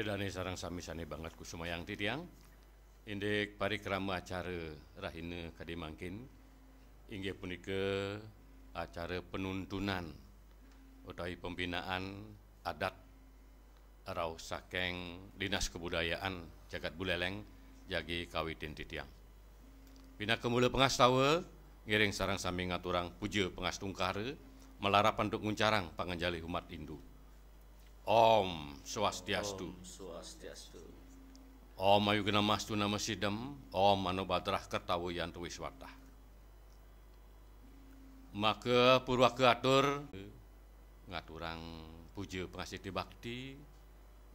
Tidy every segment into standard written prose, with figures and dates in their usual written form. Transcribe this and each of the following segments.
Dedane sarang sami sane banget kusumayang titiang. Indek parikrama acara rahina kadimangkin inggih punika acara penuntunan utawi pembinaan adat arau saking Dinas Kebudayaan Jagat Buleleng jagi kawitin titiang. Pina kemula pengastawa ngiring sarang sami ngaturang puja pengastungkara melarapan untuk nguncarang panganjali umat Hindu. Om Swastiastu. Om Swastiastu. Om Ayugana Mastu Nama Sidam. Om Anobadrah Kertawa Yantu Wiswata. Maka purwaka atur ngaturang puja pengasih bakti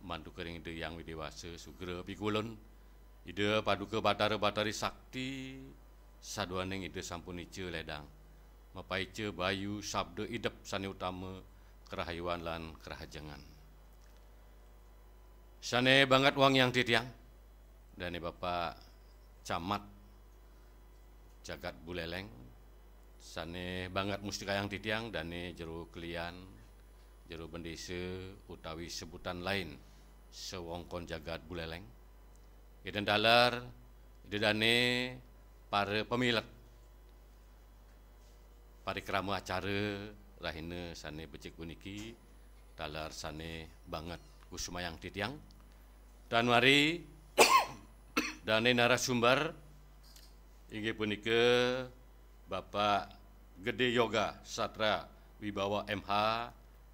mantu kering ide yang widewasa sugera pikulun ide paduka batara-batari sakti saduaning ide sampun ice ledang mapaice bayu sabda idep sani utama kerahayuan lan kerahajengan. Sane banget wang yang titiang dan Bapak Camat Jagat Buleleng. Sane banget mustika yang titiang dan jero kelian jero bendesa utawi sebutan lain sewongkon Jagat Buleleng. Iden dalar dane para pemilik parikrama acara rahina sane becik puniki dalar sane banget kusumayang titiang dan mari dane narasumber inggih punika Bapak Gede Yoga Satra Wibawa MH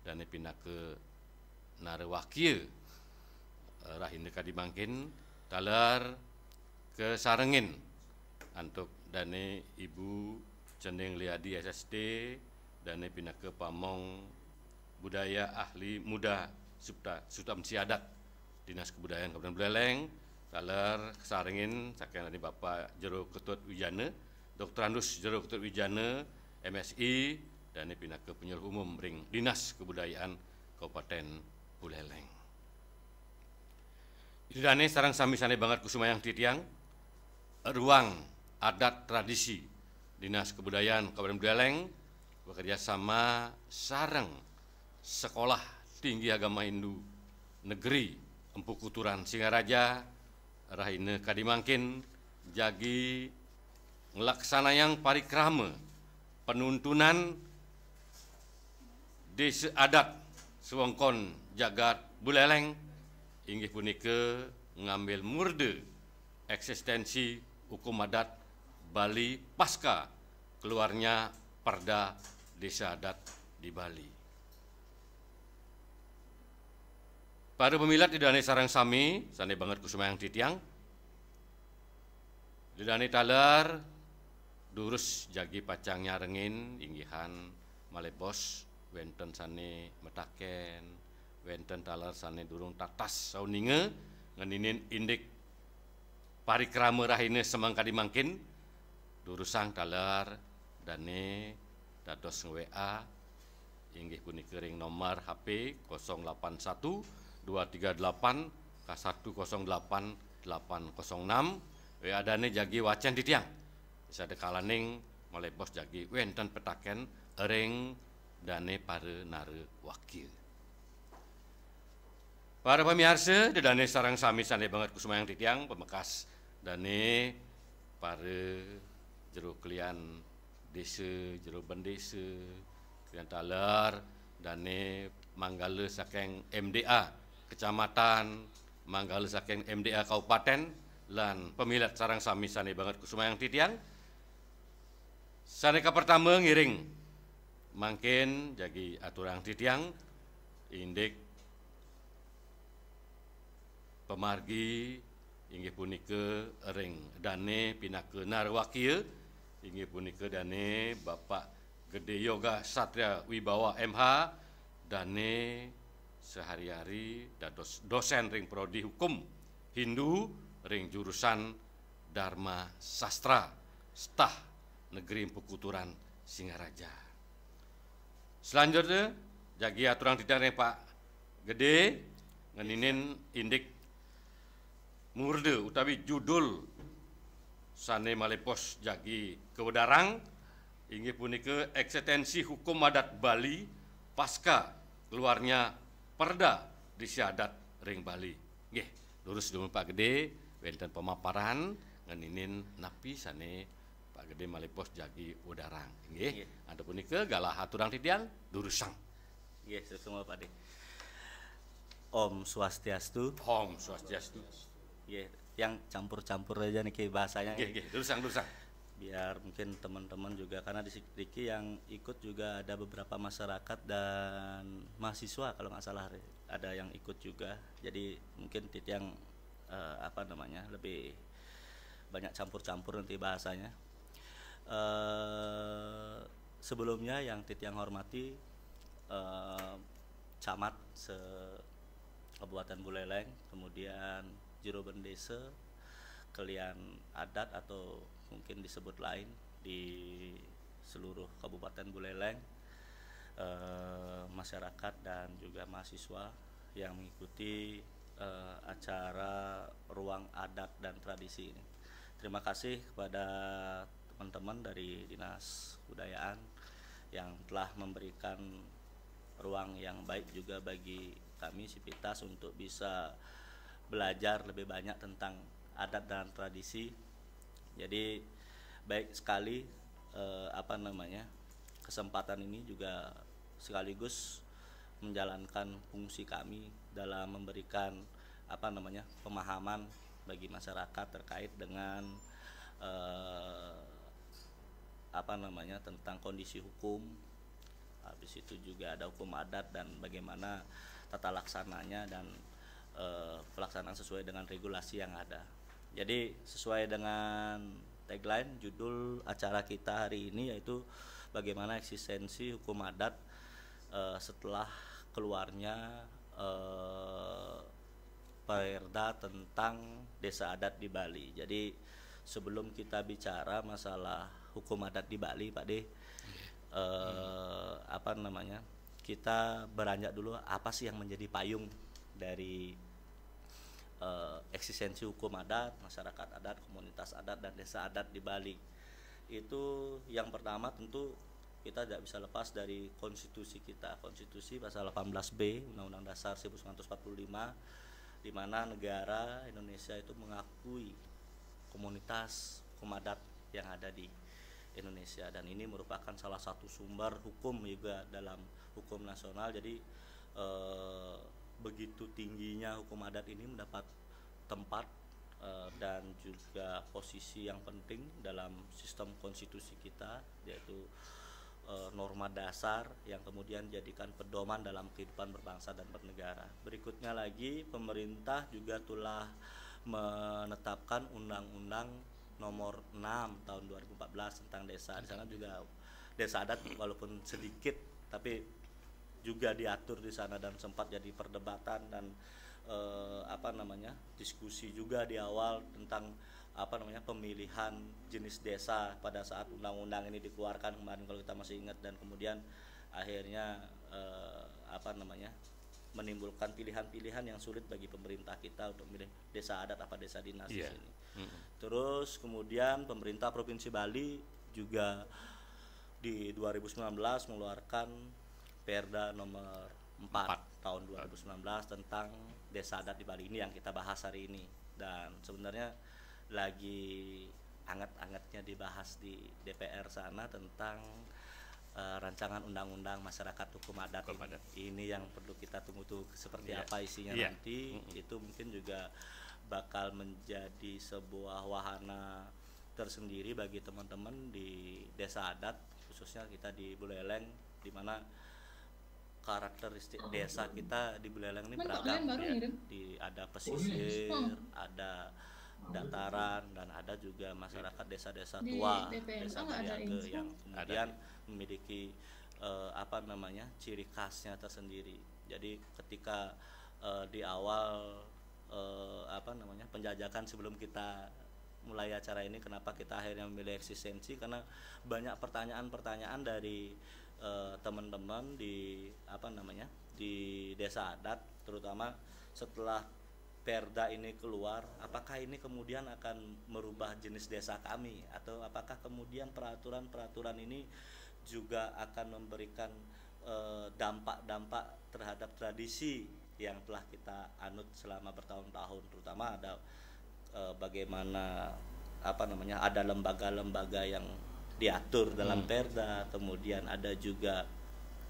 dan pindah ke Narawakya rahina kadimangkin dalar ke Sarengin untuk dane Ibu Ceneng Liadi SSD dan pindah ke Pamong Budaya Ahli Muda Substansi Adat Dinas Kebudayaan Kabupaten Buleleng dalar Sarengin saking dari Bapak Jero Ketut Wijana Dr. Andus Jero Ketut Wijana MSI dan pindah ke penyuluh umum ring Dinas Kebudayaan Kabupaten Buleleng. Dane sarang sami sane banget kusumayang titiang ruang adat tradisi Dinas Kebudayaan Kabupaten Buleleng bekerja sama sareng Sekolah Tinggi Agama Hindu Negeri Empu Kuturan Singaraja rahina kadimangkin jagi ngelaksanayang parikrama penuntunan desa adat sewongkon Jagat Buleleng inggih punika ngambil murde eksistensi hukum adat Bali pasca keluarnya Perda Desa Adat di Bali. Para pemilat di dane sarang sami, sane banget kusumayang titiang. Di dane talar, durus jagi pacang nyarengin, inggihan malebos, wenten sane metaken, wenten talar sane durung tatas sauninge, ngeninin indik parikrama rahine semangka dimangkin, durusang talar, dane dados WA, inggih punika ring nomor HP 081 238 K108806 adane jagi wacan titiang bisa dekalaning mulai bos jagi wenten petaken ring dane para nare wakil. Para pemirsa dane sarang sami sane banget kusumayang titiang pemekas dane para jero kelian desa jero bendesa kelian talar dane manggala saking MDA Kecamatan Manggala saking MDA Kabupaten lan pemilat sarang sami sane banget kusumayang titiang saneka pertama ngiring mangkin jagi aturang titiang indik pemargi inggih punika ring dane pinake Narawakya inggih punika dane Bapak Gede Yoga Satria Wibawa MH dane sehari-hari dados dosen ring prodi hukum Hindu ring jurusan Dharma Sastra Stah Negeri Empu Kuturan Singaraja. Selanjutnya jagi aturang titiang Pak Gede ngeninin indik murde utawi judul sane malepos jagi kewedarang inggih punika eksistensi hukum adat Bali pasca keluarnya Perda Desa Adat ring Bali Nggih, lurus dulu Pak Gede, wonten pemaparan ngeninin napi sane Pak Gede malipos jagi udarang. Nggih, anda punika galah aturang titiang durusang. Nggih, semua Pak De. Om Swastiastu. Om Swastiastu. Nggih, yang campur-campur aja nih bahasanya. Nggih, durusang. Biar mungkin teman-teman juga, karena di Diki yang ikut juga ada beberapa masyarakat dan mahasiswa kalau nggak salah ada yang ikut juga. Jadi mungkin yang lebih banyak campur-campur nanti bahasanya. Sebelumnya yang yang hormati camat Kabupaten Buleleng, kemudian Juru Bendesa, kalian adat atau mungkin disebut lain di seluruh Kabupaten Buleleng, masyarakat dan juga mahasiswa yang mengikuti acara Ruang Adat dan Tradisi ini. Terima kasih kepada teman-teman dari Dinas Kebudayaan yang telah memberikan ruang yang baik juga bagi kami Sivitas untuk bisa belajar lebih banyak tentang adat dan tradisi. Jadi baik sekali kesempatan ini juga sekaligus menjalankan fungsi kami dalam memberikan pemahaman bagi masyarakat terkait dengan tentang kondisi hukum. Habis itu juga ada hukum adat dan bagaimana tata laksananya dan pelaksanaan sesuai dengan regulasi yang ada. Jadi sesuai dengan tagline judul acara kita hari ini, yaitu bagaimana eksistensi hukum adat setelah keluarnya perda tentang desa adat di Bali. Jadi sebelum kita bicara masalah hukum adat di Bali, Pak De, kita beranjak dulu apa sih yang menjadi payung dari eksistensi hukum adat, masyarakat adat, komunitas adat, dan desa adat di Bali. Itu yang pertama tentu kita tidak bisa lepas dari konstitusi kita, konstitusi pasal 18B Undang-Undang Dasar 1945, di mana negara Indonesia itu mengakui komunitas hukum adat yang ada di Indonesia, dan ini merupakan salah satu sumber hukum juga dalam hukum nasional. Jadi begitu tingginya hukum adat ini mendapat tempat dan juga posisi yang penting dalam sistem konstitusi kita, yaitu norma dasar yang kemudian jadikan pedoman dalam kehidupan berbangsa dan bernegara. Berikutnya lagi, pemerintah juga telah menetapkan Undang-Undang Nomor 6 tahun 2014 tentang desa. Di sana juga desa adat walaupun sedikit tapi juga diatur di sana, dan sempat jadi perdebatan dan diskusi juga di awal tentang pemilihan jenis desa pada saat undang-undang ini dikeluarkan kemarin kalau kita masih ingat, dan kemudian akhirnya menimbulkan pilihan-pilihan yang sulit bagi pemerintah kita untuk memilih desa adat apa desa dinas di sini. Terus kemudian pemerintah Provinsi Bali juga di 2019 mengeluarkan Perda nomor 4 tahun 2019 tentang desa adat di Bali, ini yang kita bahas hari ini, dan sebenarnya lagi hangat-hangatnya dibahas di DPR sana tentang rancangan undang-undang masyarakat hukum adat ini yang perlu kita tunggu tuh seperti apa isinya nanti. Itu mungkin juga bakal menjadi sebuah wahana tersendiri bagi teman-teman di desa adat, khususnya kita di Buleleng, di mana karakteristik desa kita di Buleleng ini beragam ya. Ada pesisir, ada dataran, dan ada juga masyarakat desa-desa tua, desa Baliage yang kemudian memiliki ciri khasnya tersendiri. Jadi ketika di awal penjajakan sebelum kita mulai acara ini, kenapa kita akhirnya memilih eksistensi, karena banyak pertanyaan-pertanyaan dari teman-teman di di desa adat, terutama setelah Perda ini keluar, apakah ini kemudian akan merubah jenis desa kami, atau apakah kemudian peraturan-peraturan ini juga akan memberikan dampak-dampak terhadap tradisi yang telah kita anut selama bertahun-tahun, terutama ada bagaimana ada lembaga-lembaga yang diatur dalam Perda, kemudian ada juga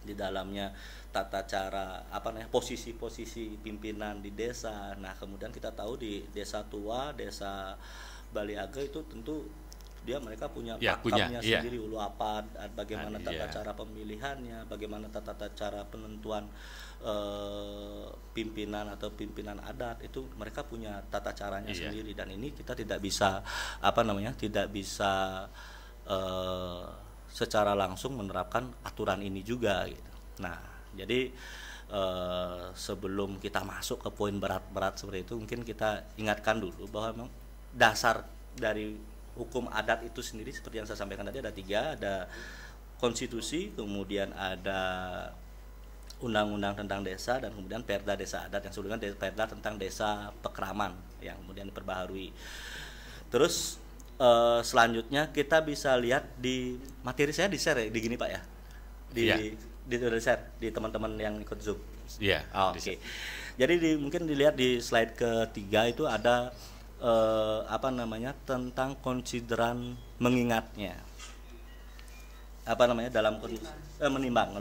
di dalamnya tata cara posisi-posisi pimpinan di desa. Nah, kemudian kita tahu di desa tua, desa Baliaga itu tentu mereka punya pakamnya sendiri, uluapan, bagaimana tata cara pemilihannya, bagaimana tata cara penentuan pimpinan atau pimpinan adat, itu mereka punya tata caranya sendiri, dan ini kita tidak bisa secara langsung menerapkan aturan ini juga gitu. Nah, jadi sebelum kita masuk ke poin berat-berat seperti itu, mungkin kita ingatkan dulu bahwa memang dasar dari hukum adat itu sendiri seperti yang saya sampaikan tadi ada 3, ada konstitusi, kemudian ada undang-undang tentang desa, dan kemudian Perda Desa Adat yang sebelumnya Perda tentang Desa Pekraman yang kemudian diperbaharui. Terus selanjutnya kita bisa lihat di materi saya di share di gini Pak ya, di share di teman-teman yang ikut Zoom. Iya. Oke. Jadi mungkin dilihat di slide ketiga itu ada tentang konsideran mengingatnya. Dalam menimbang.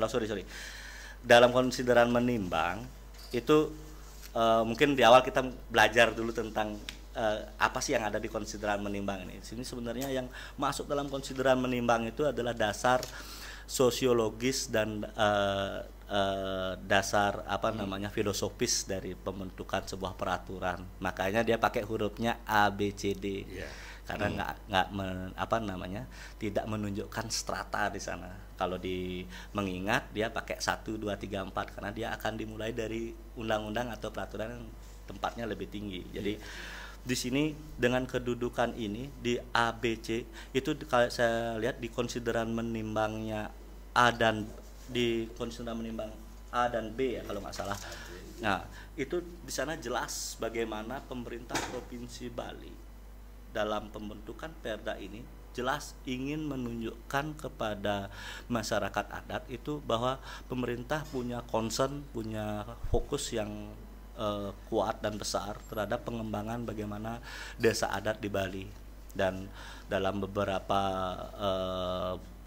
Dalam konsideran menimbang itu mungkin di awal kita belajar dulu tentang apa sih yang ada di konsideran menimbang ini. Di sini sebenarnya yang masuk dalam konsideran menimbang itu adalah dasar sosiologis dan dasar filosofis dari pembentukan sebuah peraturan. Makanya dia pakai hurufnya A B C D. Karena tidak menunjukkan strata di sana. Kalau di mengingat dia pakai 1 2 3 4 karena dia akan dimulai dari undang-undang atau peraturan yang tempatnya lebih tinggi. Jadi di sini dengan kedudukan ini di A, B, C itu kalau saya lihat di konsideran menimbangnya A dan di konsideran menimbang A dan B ya kalau nggak salah. Nah itu di sana jelas bagaimana pemerintah Provinsi Bali dalam pembentukan Perda ini jelas ingin menunjukkan kepada masyarakat adat itu bahwa pemerintah punya concern, punya fokus yang kuat dan besar terhadap pengembangan bagaimana desa adat di Bali, dan dalam beberapa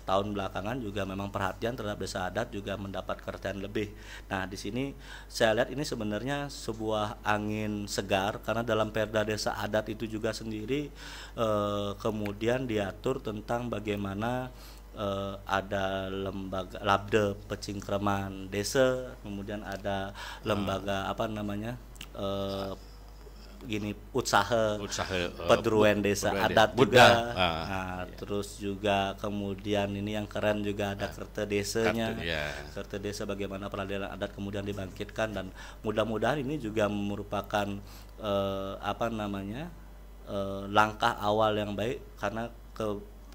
tahun belakangan juga memang perhatian terhadap desa adat juga mendapat perhatian lebih. Nah di sini saya lihat ini sebenarnya sebuah angin segar karena dalam Perda Desa Adat itu juga sendiri kemudian diatur tentang bagaimana ada lembaga Labde Pecingkraman Desa, kemudian ada lembaga usaha Pedruan Desa Adat juga. Terus juga kemudian ini yang keren juga ada Kerta Desanya. Kerta Desa bagaimana peradilan adat kemudian dibangkitkan, dan mudah-mudahan ini juga merupakan langkah awal yang baik karena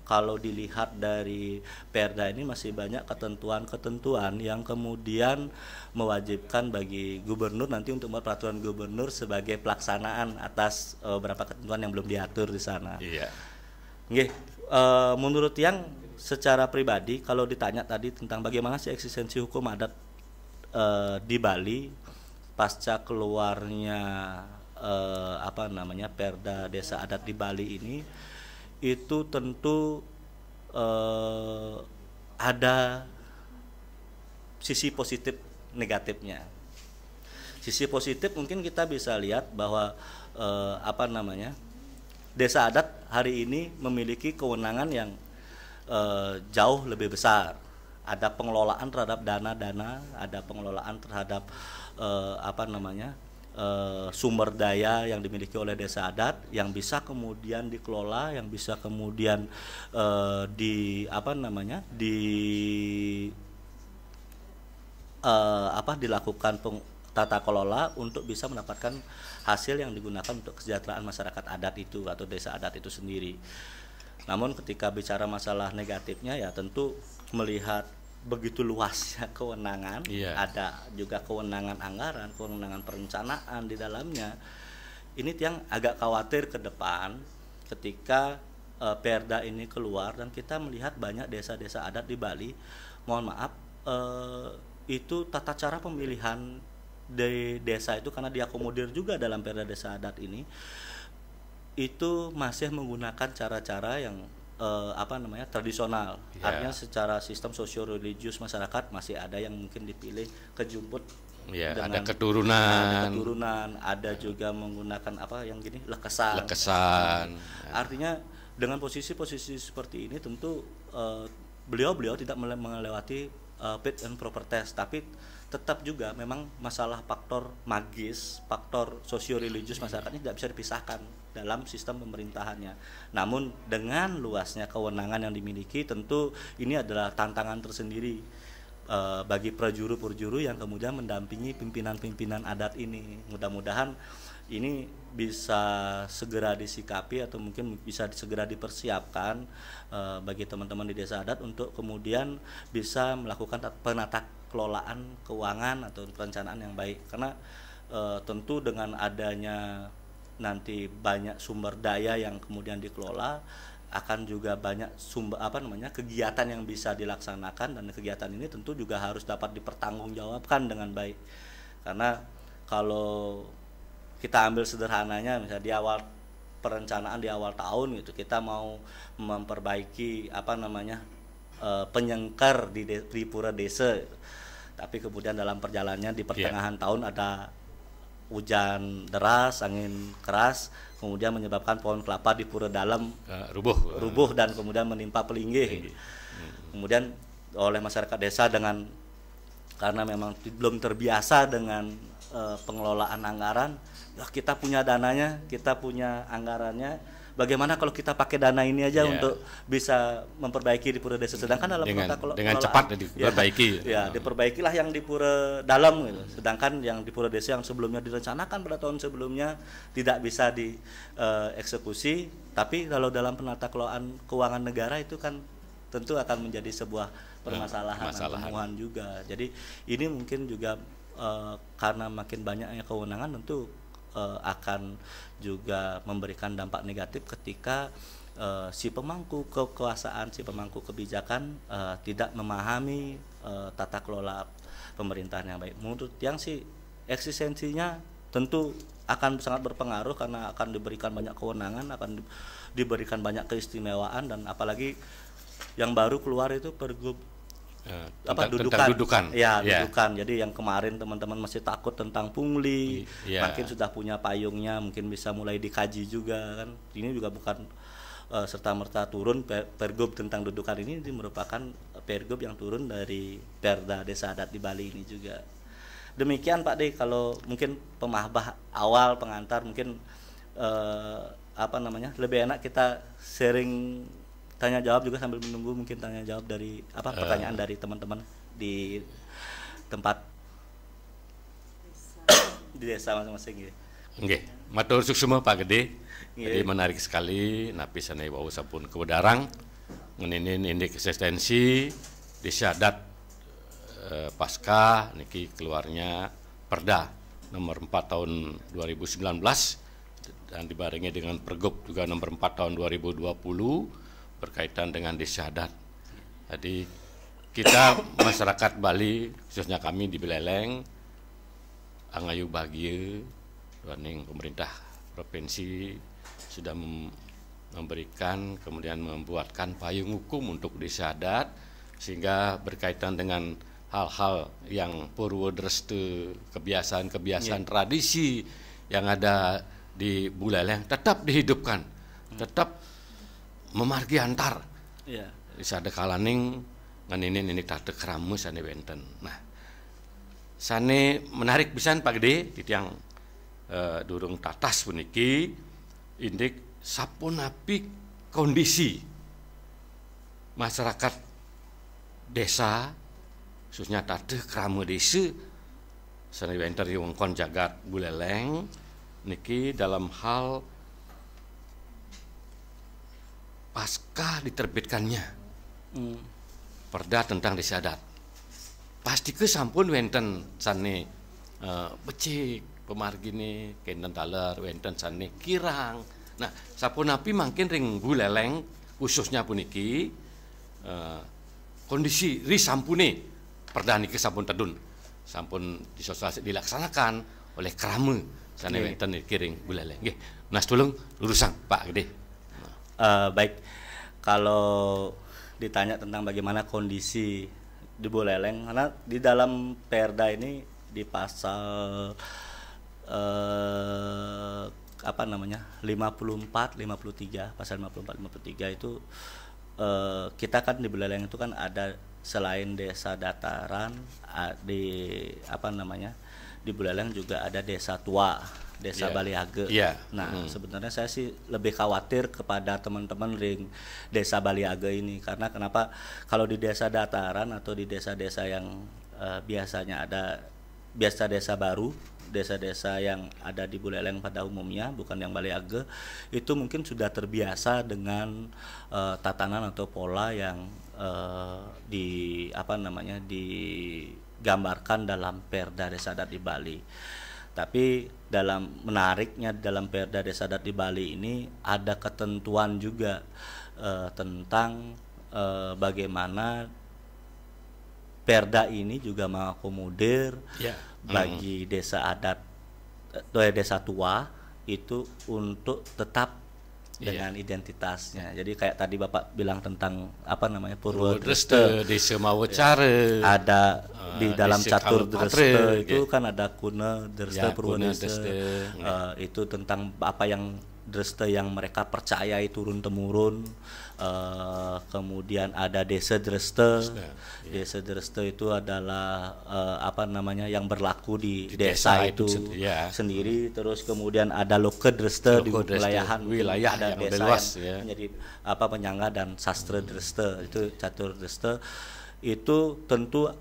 kalau dilihat dari Perda ini masih banyak ketentuan-ketentuan yang kemudian mewajibkan bagi gubernur nanti untuk membuat peraturan gubernur sebagai pelaksanaan atas beberapa ketentuan yang belum diatur di sana. Menurut yang secara pribadi kalau ditanya tadi tentang bagaimana sih eksistensi hukum adat di Bali pasca keluarnya Perda Desa Adat di Bali ini, itu tentu ada sisi positif negatifnya. Sisi positif mungkin kita bisa lihat bahwa desa adat hari ini memiliki kewenangan yang jauh lebih besar. Ada pengelolaan terhadap dana-dana, ada pengelolaan terhadap sumber daya yang dimiliki oleh desa adat yang bisa kemudian dikelola, yang bisa kemudian dilakukan tata kelola untuk bisa mendapatkan hasil yang digunakan untuk kesejahteraan masyarakat adat itu atau desa adat itu sendiri. Namun ketika bicara masalah negatifnya ya tentu melihat begitu luasnya kewenangan, ada juga kewenangan anggaran, kewenangan perencanaan di dalamnya. Ini yang agak khawatir ke depan ketika Perda ini keluar dan kita melihat banyak desa-desa adat di Bali, mohon maaf, itu tata cara pemilihan di desa itu karena diakomodir juga dalam Perda Desa Adat ini, itu masih menggunakan cara-cara yang tradisional. Artinya secara sistem sosio-religius masyarakat masih ada yang mungkin dipilih kejumput. Ada keturunan, ada juga menggunakan lekesan. Artinya dengan posisi-posisi seperti ini tentu beliau tidak melewati fit and proper test, tapi tetap juga memang masalah faktor magis, faktor sosio-religius masyarakat ini tidak bisa dipisahkan dalam sistem pemerintahannya. Namun dengan luasnya kewenangan yang dimiliki, tentu ini adalah tantangan tersendiri bagi prajuru-prajuru yang kemudian mendampingi pimpinan-pimpinan adat ini. Mudah-mudahan ini bisa segera disikapi atau mungkin bisa segera dipersiapkan bagi teman-teman di desa adat untuk kemudian bisa melakukan penata kelolaan keuangan atau perencanaan yang baik, karena tentu dengan adanya nanti banyak sumber daya yang kemudian dikelola, akan juga banyak kegiatan yang bisa dilaksanakan, dan kegiatan ini tentu juga harus dapat dipertanggungjawabkan dengan baik. Karena kalau kita ambil sederhananya, misalnya di awal perencanaan di awal tahun gitu, kita mau memperbaiki penyengker di pura desa gitu. Tapi kemudian dalam perjalanannya di pertengahan tahun ada hujan deras, angin keras, kemudian menyebabkan pohon kelapa di pura dalam rubuh dan kemudian menimpa pelinggih. Kemudian oleh masyarakat desa karena memang belum terbiasa dengan pengelolaan anggaran, kita punya dananya, kita punya anggarannya. Bagaimana kalau kita pakai dana ini aja untuk bisa memperbaiki di pura desa, sedangkan dalam dengan cepat diperbaiki. Diperbaikilah yang di pura dalam gitu. Sedangkan yang di pura desa yang sebelumnya direncanakan pada tahun sebelumnya tidak bisa dieksekusi. Tapi kalau dalam penata kelolaan keuangan negara itu kan tentu akan menjadi sebuah permasalahan dan temuan juga. Jadi ini mungkin juga karena makin banyaknya kewenangan tentu akan juga memberikan dampak negatif ketika si pemangku kekuasaan, si pemangku kebijakan tidak memahami tata kelola pemerintahan yang baik. Menurut yang sih eksistensinya tentu akan sangat berpengaruh karena akan diberikan banyak kewenangan, akan diberikan banyak keistimewaan, dan apalagi yang baru keluar itu Pergub dudukan. Jadi yang kemarin teman-teman masih takut tentang pungli, makin sudah punya payungnya, mungkin bisa mulai dikaji juga kan. Ini juga bukan serta-merta turun Pergub tentang dudukan ini merupakan Pergub yang turun dari Perda Desa Adat di Bali ini juga. Demikian Pak D, kalau mungkin pemahbah awal pengantar mungkin lebih enak kita sharing tanya jawab juga sambil menunggu mungkin tanya jawab dari pertanyaan dari teman-teman di tempat di desa masing-masing gitu. Nggih, matur suksema Pak Gede. Jadi menarik sekali napi sanai wau sampun kewedarang ngeninin indeks eksistensi desa adat pasca niki keluarnya Perda nomor 4 tahun 2019 dan dibarengi dengan Pergub juga nomor 4 tahun 2020 berkaitan dengan desa adat. Jadi kita masyarakat Bali, khususnya kami di Buleleng, angayu bahagia, warning pemerintah provinsi sudah memberikan kemudian membuatkan payung hukum untuk desa adat, sehingga berkaitan dengan hal-hal yang purwodreste, kebiasaan-kebiasaan tradisi yang ada di Buleleng tetap dihidupkan, tetap memargi antar. Bisa ada kalaning nganinin ini tade keramu sane wenten. Nah, sane menarik pisan Pak Gede di tiang durung tatas puniki indik sapunapi kondisi masyarakat desa khususnya tade keramu desa sane wenten wongkon jagat Buleleng niki dalam hal pasca diterbitkannya Perda tentang desa adat, pasti ke sampun wenten sane becik pemargine kenten taler wenten sane kirang. Nah, sapunapi mangkin ring Buleleng khususnya puniki kondisi ri sampune Perda niki sampun tedun sampun dilaksanakan oleh Krama sana wonten kiring Buleleng. Nggih. Nas tulung lurusang Pak Gede. Baik, kalau ditanya tentang bagaimana kondisi di Buleleng, karena di dalam Perda ini di pasal 54, 53, pasal 54, 53 itu kita kan di Buleleng itu kan ada selain desa dataran di Buleleng juga ada desa tua, desa Baliage. Nah, sebenarnya saya sih lebih khawatir kepada teman-teman ring desa Baliage ini, karena kenapa? Kalau di desa dataran atau di desa-desa yang biasanya ada desa baru, desa-desa yang ada di Buleleng pada umumnya, bukan yang Baliage, itu mungkin sudah terbiasa dengan tatanan atau pola yang digambarkan dalam Perda Desa Adat di Bali. Tapi menariknya dalam Perda Desa Adat di Bali ini ada ketentuan juga tentang bagaimana Perda ini juga mengakomodir bagi desa adat atau desa tua itu untuk tetap dengan identitasnya. Jadi kayak tadi Bapak bilang tentang Purwodresta, desa Mawacara, ada di dalam catur Dresta itu kan ada Kuna Dresta, Purwodresta. Itu tentang apa yang Dresta yang mereka percayai turun temurun. Kemudian ada desa Dresta. Desa Dresta itu adalah yang berlaku di desa itu sendiri. Terus kemudian ada Loke Dresta di wilayah ada yang desa luas, yang menjadi penyangga dan sastra Dresta, itu catur Dresta. Itu tentu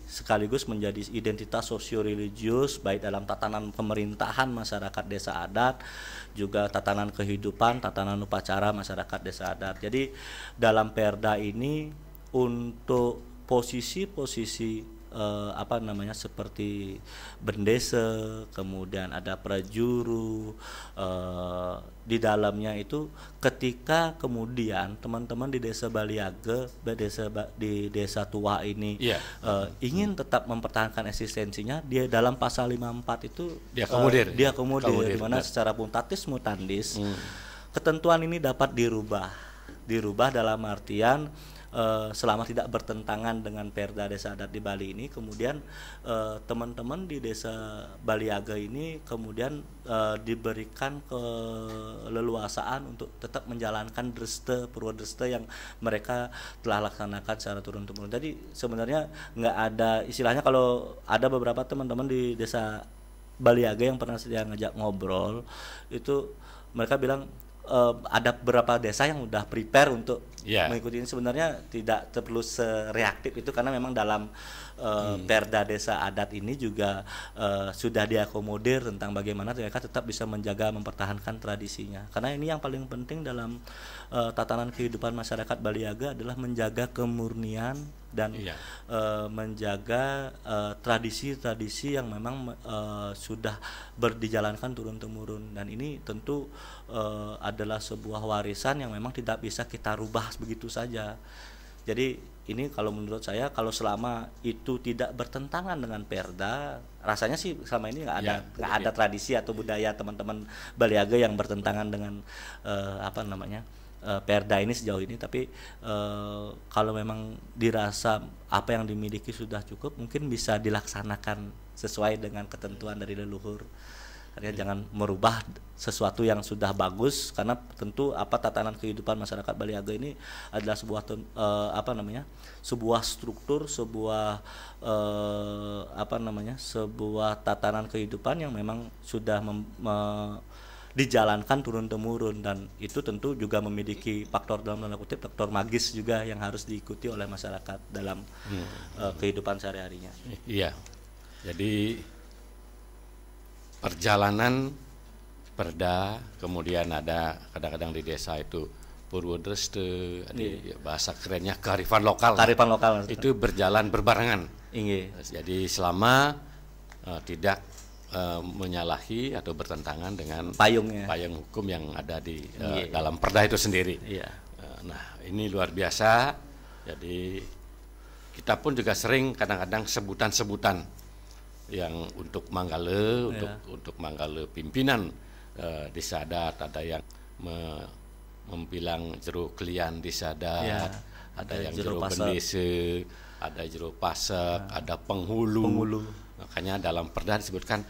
sekaligus menjadi identitas sosio-religius baik dalam tatanan pemerintahan masyarakat desa adat, juga tatanan kehidupan, tatanan upacara masyarakat desa adat. Jadi dalam Perda ini untuk posisi-posisi seperti bendesa, kemudian ada prajuru di dalamnya itu, ketika kemudian teman-teman di desa Baliage, di desa tua ini ingin tetap mempertahankan eksistensinya, dia dalam pasal 54 itu diakomodir di mana secara mutatis mutandis ketentuan ini dapat dirubah dalam artian selama tidak bertentangan dengan Perda Desa Adat di Bali ini. Kemudian teman-teman di desa Baliage ini kemudian diberikan keleluasaan untuk tetap menjalankan Purwodresta yang mereka telah laksanakan secara turun-temurun. Jadi sebenarnya nggak ada istilahnya, kalau ada beberapa teman-teman di desa Baliage yang pernah saya ngajak ngobrol, itu mereka bilang ada beberapa desa yang udah prepare untuk mengikuti ini. Sebenarnya tidak perlu sereaktif itu, karena memang dalam Perda Desa Adat ini juga sudah diakomodir tentang bagaimana mereka tetap bisa menjaga, mempertahankan tradisinya. Karena ini yang paling penting dalam tatanan kehidupan masyarakat Baliage adalah menjaga kemurnian dan menjaga tradisi-tradisi yang memang sudah dijalankan turun-temurun, dan ini tentu adalah sebuah warisan yang memang tidak bisa kita rubah begitu saja. Jadi ini kalau menurut saya, kalau selama itu tidak bertentangan dengan Perda, rasanya sih selama ini nggak ada tradisi atau budaya teman-teman Baliage yang bertentangan dengan Perda ini sejauh ini. Tapi kalau memang dirasa apa yang dimiliki sudah cukup, mungkin bisa dilaksanakan sesuai dengan ketentuan dari leluhur. Artinya jangan merubah sesuatu yang sudah bagus, karena tentu tatanan kehidupan masyarakat Baliage ini adalah sebuah sebuah struktur, sebuah sebuah tatanan kehidupan yang memang sudah dijalankan turun-temurun, dan itu tentu juga memiliki faktor, dalam tanda kutip, faktor magis juga yang harus diikuti oleh masyarakat dalam kehidupan sehari-harinya. Iya. Jadi perjalanan Perda, kemudian ada kadang-kadang di desa itu Purwodresta, bahasa kerennya kearifan lokal. Itu berjalan berbarengan. Jadi selama tidak menyalahi atau bertentangan dengan payung hukum yang ada di dalam Perda itu sendiri. Nah, ini luar biasa. Jadi kita pun juga sering kadang-kadang sebutan-sebutan yang untuk Manggala, untuk Manggala pimpinan desa adat, ada yang membilang jero kelian desa adat, ada yang jero bendese, ada jero pasek, ada penghulu. Makanya dalam perda disebutkan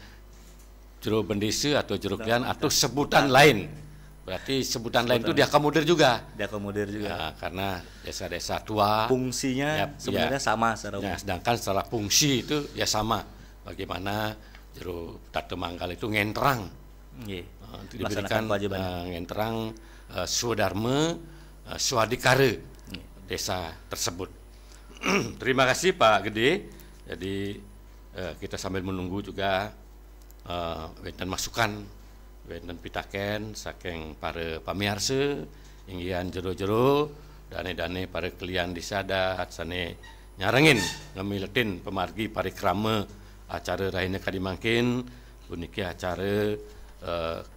jero bendese atau jero kelian atau sebutan lain. Berarti sebutan lain itu diakomodir juga. Ya, karena desa-desa tua fungsinya sebenarnya sama secara umum. Sedangkan secara fungsi itu ya sama. Bagaimana jero Tate Manggala itu ngentrang. Itu diberikan ngentrang swadharma swadikara desa tersebut. Terima kasih Pak Gede. Jadi kita sambil menunggu juga wonten masukan wonten pitaken saking para pamirsa inggihan jero-jero dane-dane para kelian desa adat sane nyarengin ngamiletin pemargi parikrama acara Rahina Kadimangkin puniki acara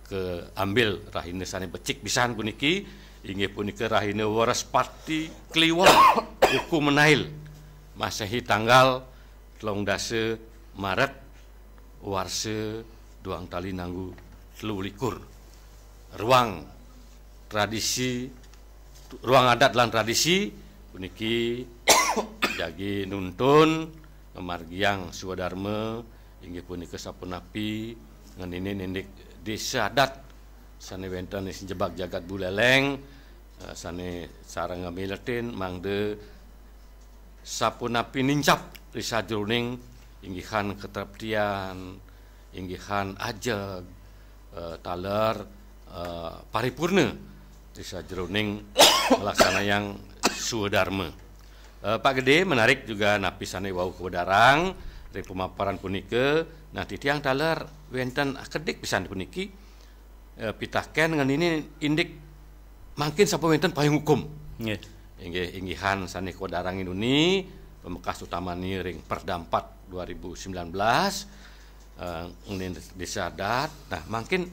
keambil Rahina sane becik pisan puniki inggih punika Rahina Waraspati Kliwon Uku Menail Masehi tanggal 13 Maret warse duang tali nanggu 23 ruang adat lan tradisi puniki jagi nuntun memargiang swadharma inggih punika sapunapi nganine nindik desa adat sane wonten jebak jagat buleleng sane sareng ngamiletin mangde sapunapi nincap di sajroning inggihan ketreptian inggihan ajeg taler paripurna di sajroning melaksanayang swadharma. Pak Gede menarik juga napisane wau kewedarang dari pemaparan punike. Nah titiang taler wenten akedik pisan puniki pitaken ngan ini indik mangkin sapa wenten payung hukum. Nggih. Inggihan sane kewedarang ini pemekas utamani ring Perda 4 2019 desa adat. Nah mungkin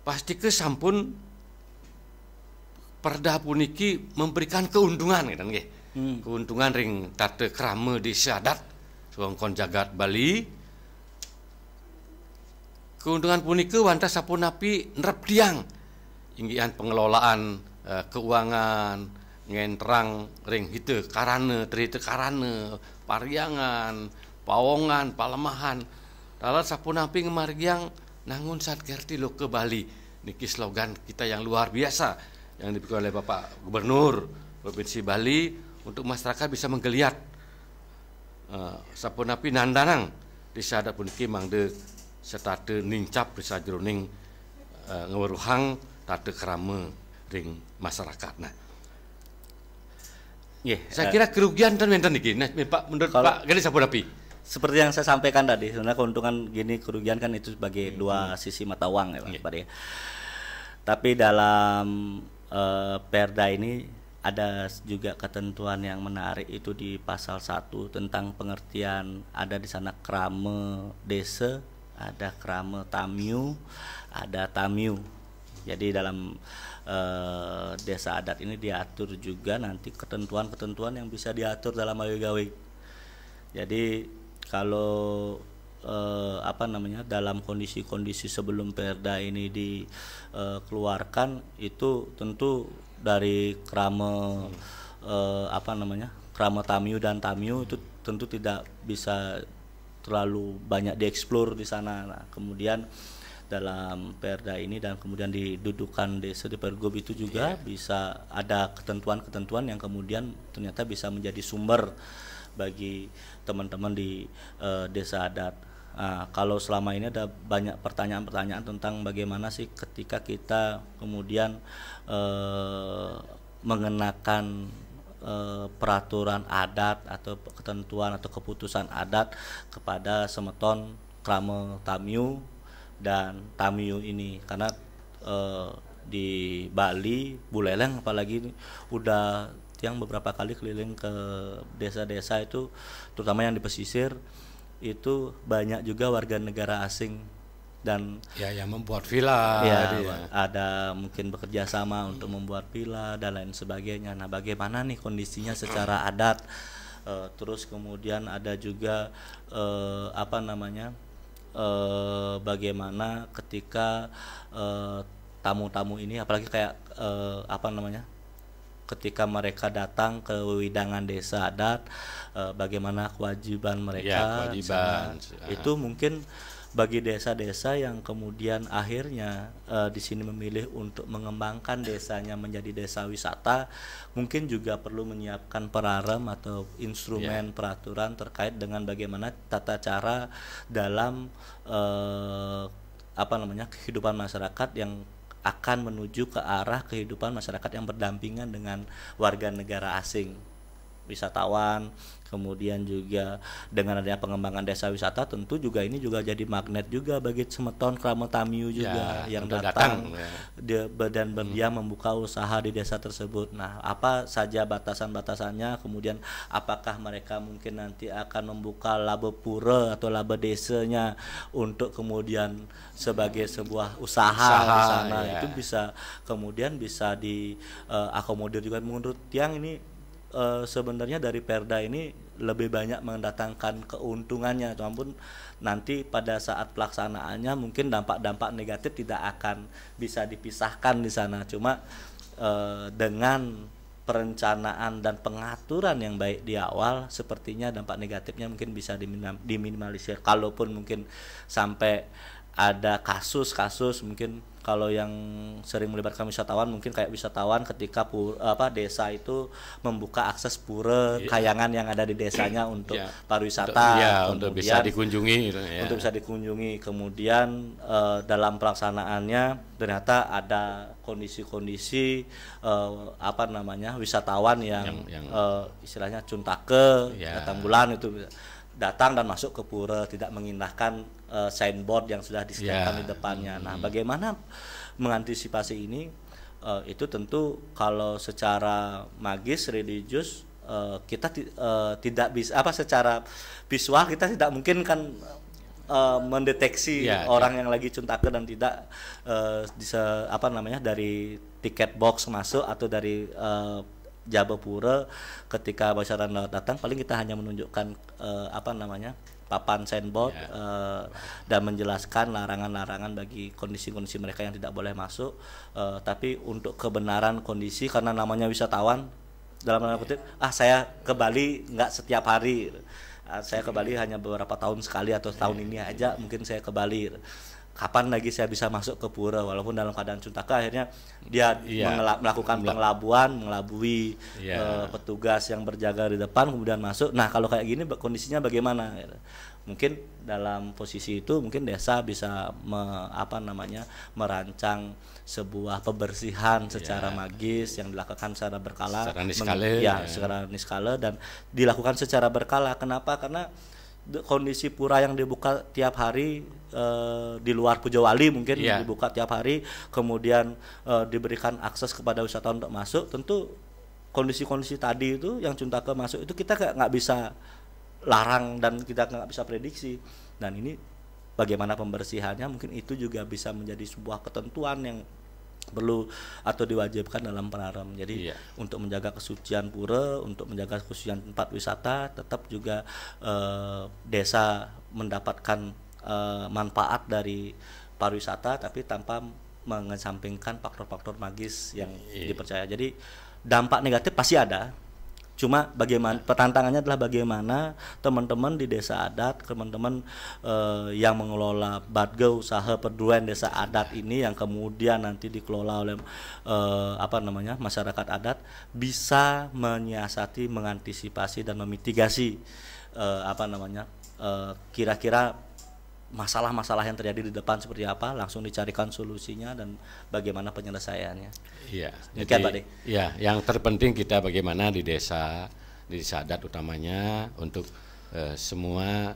pasti ke sampun perda puniki memberikan keuntungan gitu nggih. Keuntungan ring tate krama desa adat wewengkon jagat Bali. Keuntungan puniki wanta sapunapi nerep tiang inggihan pengelolaan keuangan ngentrang ring hite karane trite karane pariangan pawongan palemahan dalam sapunapi ngemargiang nangun satkerti lo ke Bali niki slogan kita yang luar biasa yang diberikan oleh Bapak Gubernur Provinsi Bali untuk masyarakat bisa menggeliat sapunapi nandanang desa adat puniki mangde setate nincap desa jroning ngeweruhang tate krama ring masyarakat. Nah saya kira kerugian kan wenten niki. Nah, Pak menurut Pak Gede sapunapi? Seperti yang saya sampaikan tadi, sebenarnya keuntungan gini kerugian kan itu sebagai dua sisi mata uang ya Pak ya. Tapi dalam Perda ini ada juga ketentuan yang menarik itu di pasal 1 tentang pengertian ada di sana krama desa, ada krama tamyu, ada tamyu. Jadi dalam desa adat ini diatur juga nanti ketentuan-ketentuan yang bisa diatur dalam gawe-gawe. Jadi kalau dalam kondisi-kondisi sebelum Perda ini dikeluarkan itu tentu dari krama krama tamyu dan tamyu itu tentu tidak bisa terlalu banyak dieksplor di sana. Nah, kemudian dalam Perda ini dan kemudian didudukan desa di Pergub itu juga bisa ada ketentuan-ketentuan yang kemudian ternyata bisa menjadi sumber bagi teman-teman di desa adat. Nah, kalau selama ini ada banyak pertanyaan-pertanyaan tentang bagaimana sih ketika kita kemudian mengenakan peraturan adat atau ketentuan atau keputusan adat kepada semeton krama tamyu dan tamyu ini, karena di Bali Buleleng apalagi udah yang beberapa kali keliling ke desa-desa itu terutama yang di pesisir itu banyak juga warga negara asing dan yang membuat villa ada mungkin bekerja sama untuk membuat villa dan lain sebagainya. Nah, bagaimana nih kondisinya secara adat Terus kemudian ada juga apa namanya, bagaimana ketika tamu-tamu ini, apalagi kayak apa namanya, ketika mereka datang ke wewidangan desa adat, bagaimana kewajiban mereka, kewajiban. Itu mungkin bagi desa-desa yang kemudian akhirnya di sini memilih untuk mengembangkan desanya menjadi desa wisata, mungkin juga perlu menyiapkan perarem atau instrumen peraturan terkait dengan bagaimana tata cara dalam apa namanya, kehidupan masyarakat yang akan menuju ke arah kehidupan masyarakat yang berdampingan dengan warga negara asing, wisatawan. Kemudian juga dengan adanya pengembangan desa wisata, tentu juga ini juga jadi magnet juga bagi Semeton Krama Tamiu juga yang datang dan berdiam membuka usaha di desa tersebut. Nah, apa saja batasan-batasannya, kemudian apakah mereka mungkin nanti akan membuka laba pura atau laba desanya untuk kemudian sebagai sebuah usaha di sana, itu bisa kemudian bisa diakomodir juga. Menurut Tiang ini sebenarnya dari Perda ini lebih banyak mendatangkan keuntungannya, walaupun nanti pada saat pelaksanaannya mungkin dampak-dampak negatif tidak akan bisa dipisahkan di sana. Cuma dengan perencanaan dan pengaturan yang baik di awal, sepertinya dampak negatifnya mungkin bisa diminimalisir. Kalaupun mungkin sampai ada kasus-kasus, mungkin kalau yang sering melibatkan wisatawan, mungkin kayak wisatawan ketika desa itu membuka akses pura kayangan yang ada di desanya untuk pariwisata, untuk bisa dikunjungi, untuk bisa dikunjungi. Kemudian dalam pelaksanaannya ternyata ada kondisi-kondisi apa namanya, wisatawan yang istilahnya cuntake, datang bulan itu datang dan masuk ke pura tidak mengindahkan signboard yang sudah disediakan di depannya. Nah, bagaimana mengantisipasi ini? Itu tentu kalau secara magis religius kita tidak bisa secara visual kita tidak mungkin kan mendeteksi orang yang lagi cuntake dan tidak bisa dari tiket box masuk atau dari Jabapura. Ketika masyarakat datang, paling kita hanya menunjukkan papan signboard dan menjelaskan larangan-larangan bagi kondisi-kondisi mereka yang tidak boleh masuk. Tapi untuk kebenaran kondisi, karena namanya wisatawan, dalam tanda kutip, saya ke Bali nggak setiap hari, saya ke Bali hanya beberapa tahun sekali atau tahun ini aja mungkin saya ke Bali. Kapan lagi saya bisa masuk ke pura, walaupun dalam keadaan cuntake, akhirnya dia melakukan mengelabui petugas yang berjaga di depan, kemudian masuk. Nah, kalau kayak gini kondisinya bagaimana? Mungkin dalam posisi itu mungkin desa bisa merancang sebuah pembersihan secara magis yang dilakukan secara berkala, secara niskala dan dilakukan secara berkala. Kenapa? Karena kondisi pura yang dibuka tiap hari di luar Pujawali mungkin dibuka tiap hari, kemudian diberikan akses kepada wisatawan untuk masuk, tentu kondisi-kondisi tadi itu yang cuntake masuk itu kita nggak bisa larang dan kita nggak bisa prediksi. Dan ini bagaimana pembersihannya, mungkin itu juga bisa menjadi sebuah ketentuan yang perlu atau diwajibkan dalam perarem. Jadi untuk menjaga kesucian pura, untuk menjaga kesucian tempat wisata, tetap juga desa mendapatkan manfaat dari pariwisata, tapi tanpa mengesampingkan faktor-faktor magis yang dipercaya. Jadi dampak negatif pasti ada. Cuma bagaimana tantangannya adalah bagaimana teman-teman di desa adat, teman-teman yang mengelola badge usaha perguruan desa adat ini yang kemudian nanti dikelola oleh masyarakat adat, bisa menyiasati, mengantisipasi dan memitigasi kira-kira masalah-masalah yang terjadi di depan seperti apa, langsung dicarikan solusinya dan bagaimana penyelesaiannya. Yang terpenting kita bagaimana di desa adat utamanya untuk semua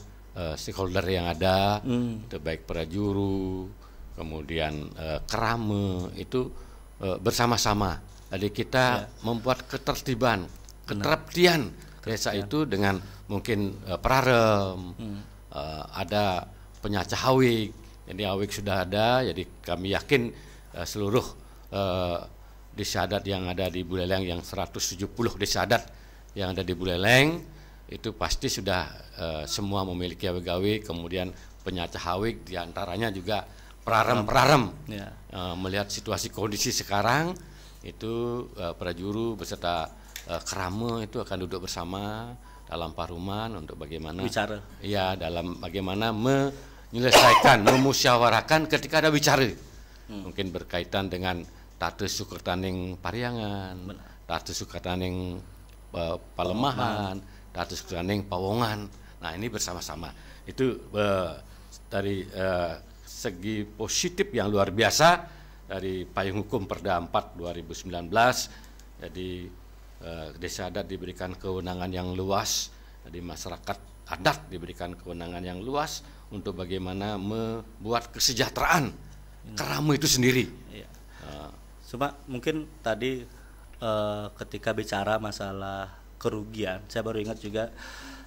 stakeholder yang ada, baik prajuru, kemudian kerama itu bersama-sama. Jadi kita membuat ketertiban, ketertiban desa itu dengan mungkin perarem, ada penyacah awik. Jadi awik sudah ada, jadi kami yakin seluruh desa adat yang ada di Buleleng, yang 170 desa adat yang ada di Buleleng itu pasti sudah semua memiliki gawe-gawe, kemudian penyaca hawik diantaranya juga perarem melihat situasi kondisi sekarang itu prajuru beserta kerama itu akan duduk bersama dalam paruman untuk bagaimana bicara, ya dalam bagaimana menyelesaikan, memusyawarakan ketika ada bicara, mungkin berkaitan dengan tata sukertaning pariangan, tata sukertaning palemahan, tata sukertaning pawongan. Nah ini bersama-sama itu dari segi positif yang luar biasa dari payung hukum Perda 4 2019. Jadi desa adat diberikan kewenangan yang luas, jadi masyarakat adat diberikan kewenangan yang luas untuk bagaimana membuat kesejahteraan kerama itu sendiri. Iya. Cuma mungkin tadi ketika bicara masalah kerugian, saya baru ingat juga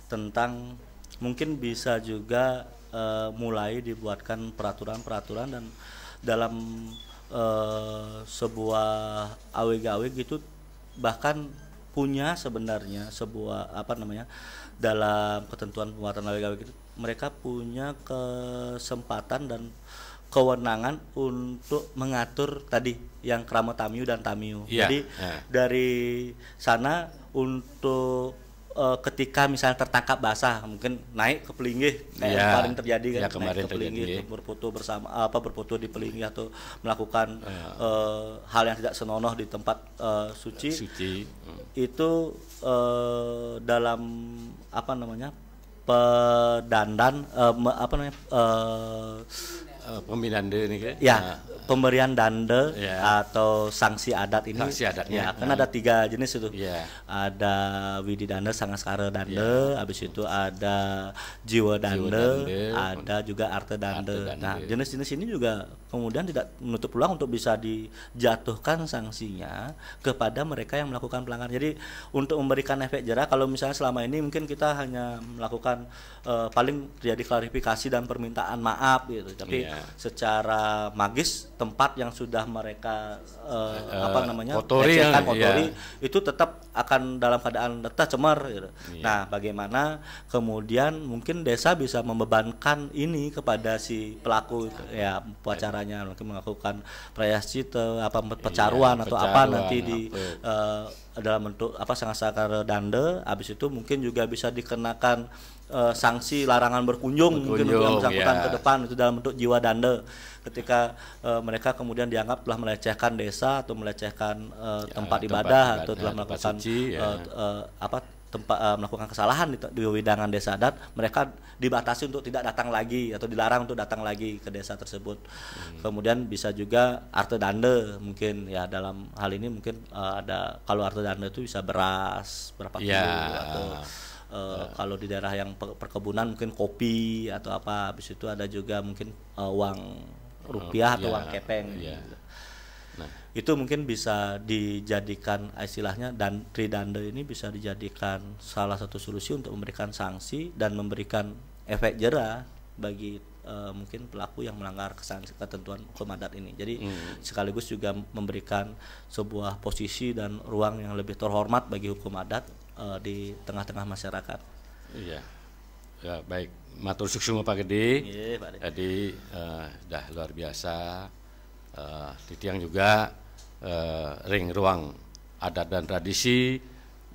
tentang mungkin bisa juga mulai dibuatkan peraturan-peraturan dan dalam sebuah awg gitu bahkan punya sebenarnya sebuah dalam ketentuan pembuatan awg gitu mereka punya kesempatan dan kewenangan untuk mengatur tadi yang kerama tamiu dan tamiu. Jadi dari sana untuk ketika misalnya tertangkap basah mungkin naik ke pelinggih kayak kemarin terjadi kan, naik ke pelinggih berfoto bersama berfoto di pelinggih atau melakukan hal yang tidak senonoh di tempat suci. Itu dalam pedandan pembinaan ini kan? Ya, pemberian danda atau sanksi adat ini. Sanksi adatnya. Ya, kan ada 3 jenis itu. Ada widi danda, sangaskara danda, habis itu ada jiwa danda, ada juga arte danda. Nah, jenis-jenis ini juga kemudian tidak menutup peluang untuk bisa dijatuhkan sanksinya kepada mereka yang melakukan pelanggaran. Jadi untuk memberikan efek jera, kalau misalnya selama ini mungkin kita hanya melakukan paling terjadi klarifikasi dan permintaan maaf gitu. Tapi secara magis tempat yang sudah mereka kotori itu tetap akan dalam keadaan letah cemar gitu. Nah, bagaimana kemudian mungkin desa bisa membebankan ini kepada si pelaku ya upacaranya, mungkin melakukan prayaschita pecaruan atau nanti di dalam bentuk sangaskara danda. Habis itu mungkin juga bisa dikenakan sanksi larangan berkunjung mungkin untuk yang bersangkutan ke depan itu dalam bentuk jiwa danda ketika mereka kemudian dianggap telah melecehkan desa atau melecehkan tempat ibadah atau telah melakukan melakukan kesalahan di wedangan desa adat, mereka dibatasi untuk tidak datang lagi atau dilarang untuk datang lagi ke desa tersebut. Kemudian bisa juga arte danda, mungkin ya dalam hal ini mungkin ada, kalau arte danda itu bisa beras berapa kilo atau kalau di daerah yang perkebunan mungkin kopi atau apa. Habis itu ada juga mungkin uang rupiah atau uang kepeng. Nah, itu mungkin bisa dijadikan istilahnya, dan tridanda ini bisa dijadikan salah satu solusi untuk memberikan sanksi dan memberikan efek jera bagi mungkin pelaku yang melanggar ketentuan hukum adat ini. Jadi sekaligus juga memberikan sebuah posisi dan ruang yang lebih terhormat bagi hukum adat di tengah-tengah masyarakat. Iya. Ya, baik. Matur suksuma Pak Gede. Jadi dah luar biasa. Titiang juga ring ruang adat dan tradisi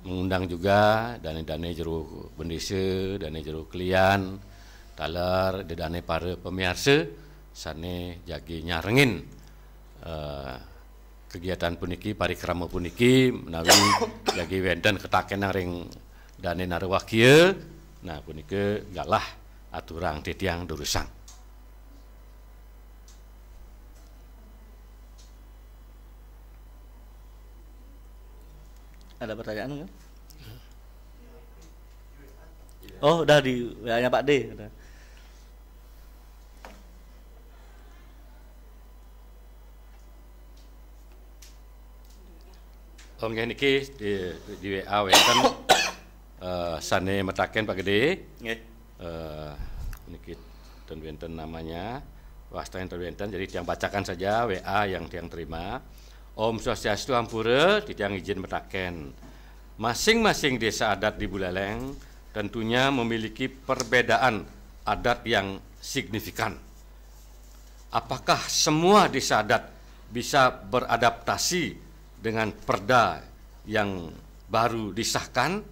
mengundang juga dane-dane jero bendese, dane jero klian, taler, dane para pemirsa sane jagi nyarengin kegiatan puniki parikrama puniki menawi jagi wenten ketaken ring dane narwa kieu. Nah puniki galah aturang titiang durusang. Ada pertanyaan kan? Oh, udah di WA-nya Pak D. Udah. Niki di WA wenten sane metaken Pak Gede. Nggih. Niki ten wenten namanya, wasta enten wenten, jadi tiang bacakan saja WA yang tiang terima. Om Swastiastu Ampura, titiang izin metaken. Masing-masing desa adat di Buleleng tentunya memiliki perbedaan adat yang signifikan. Apakah semua desa adat bisa beradaptasi dengan perda yang baru disahkan,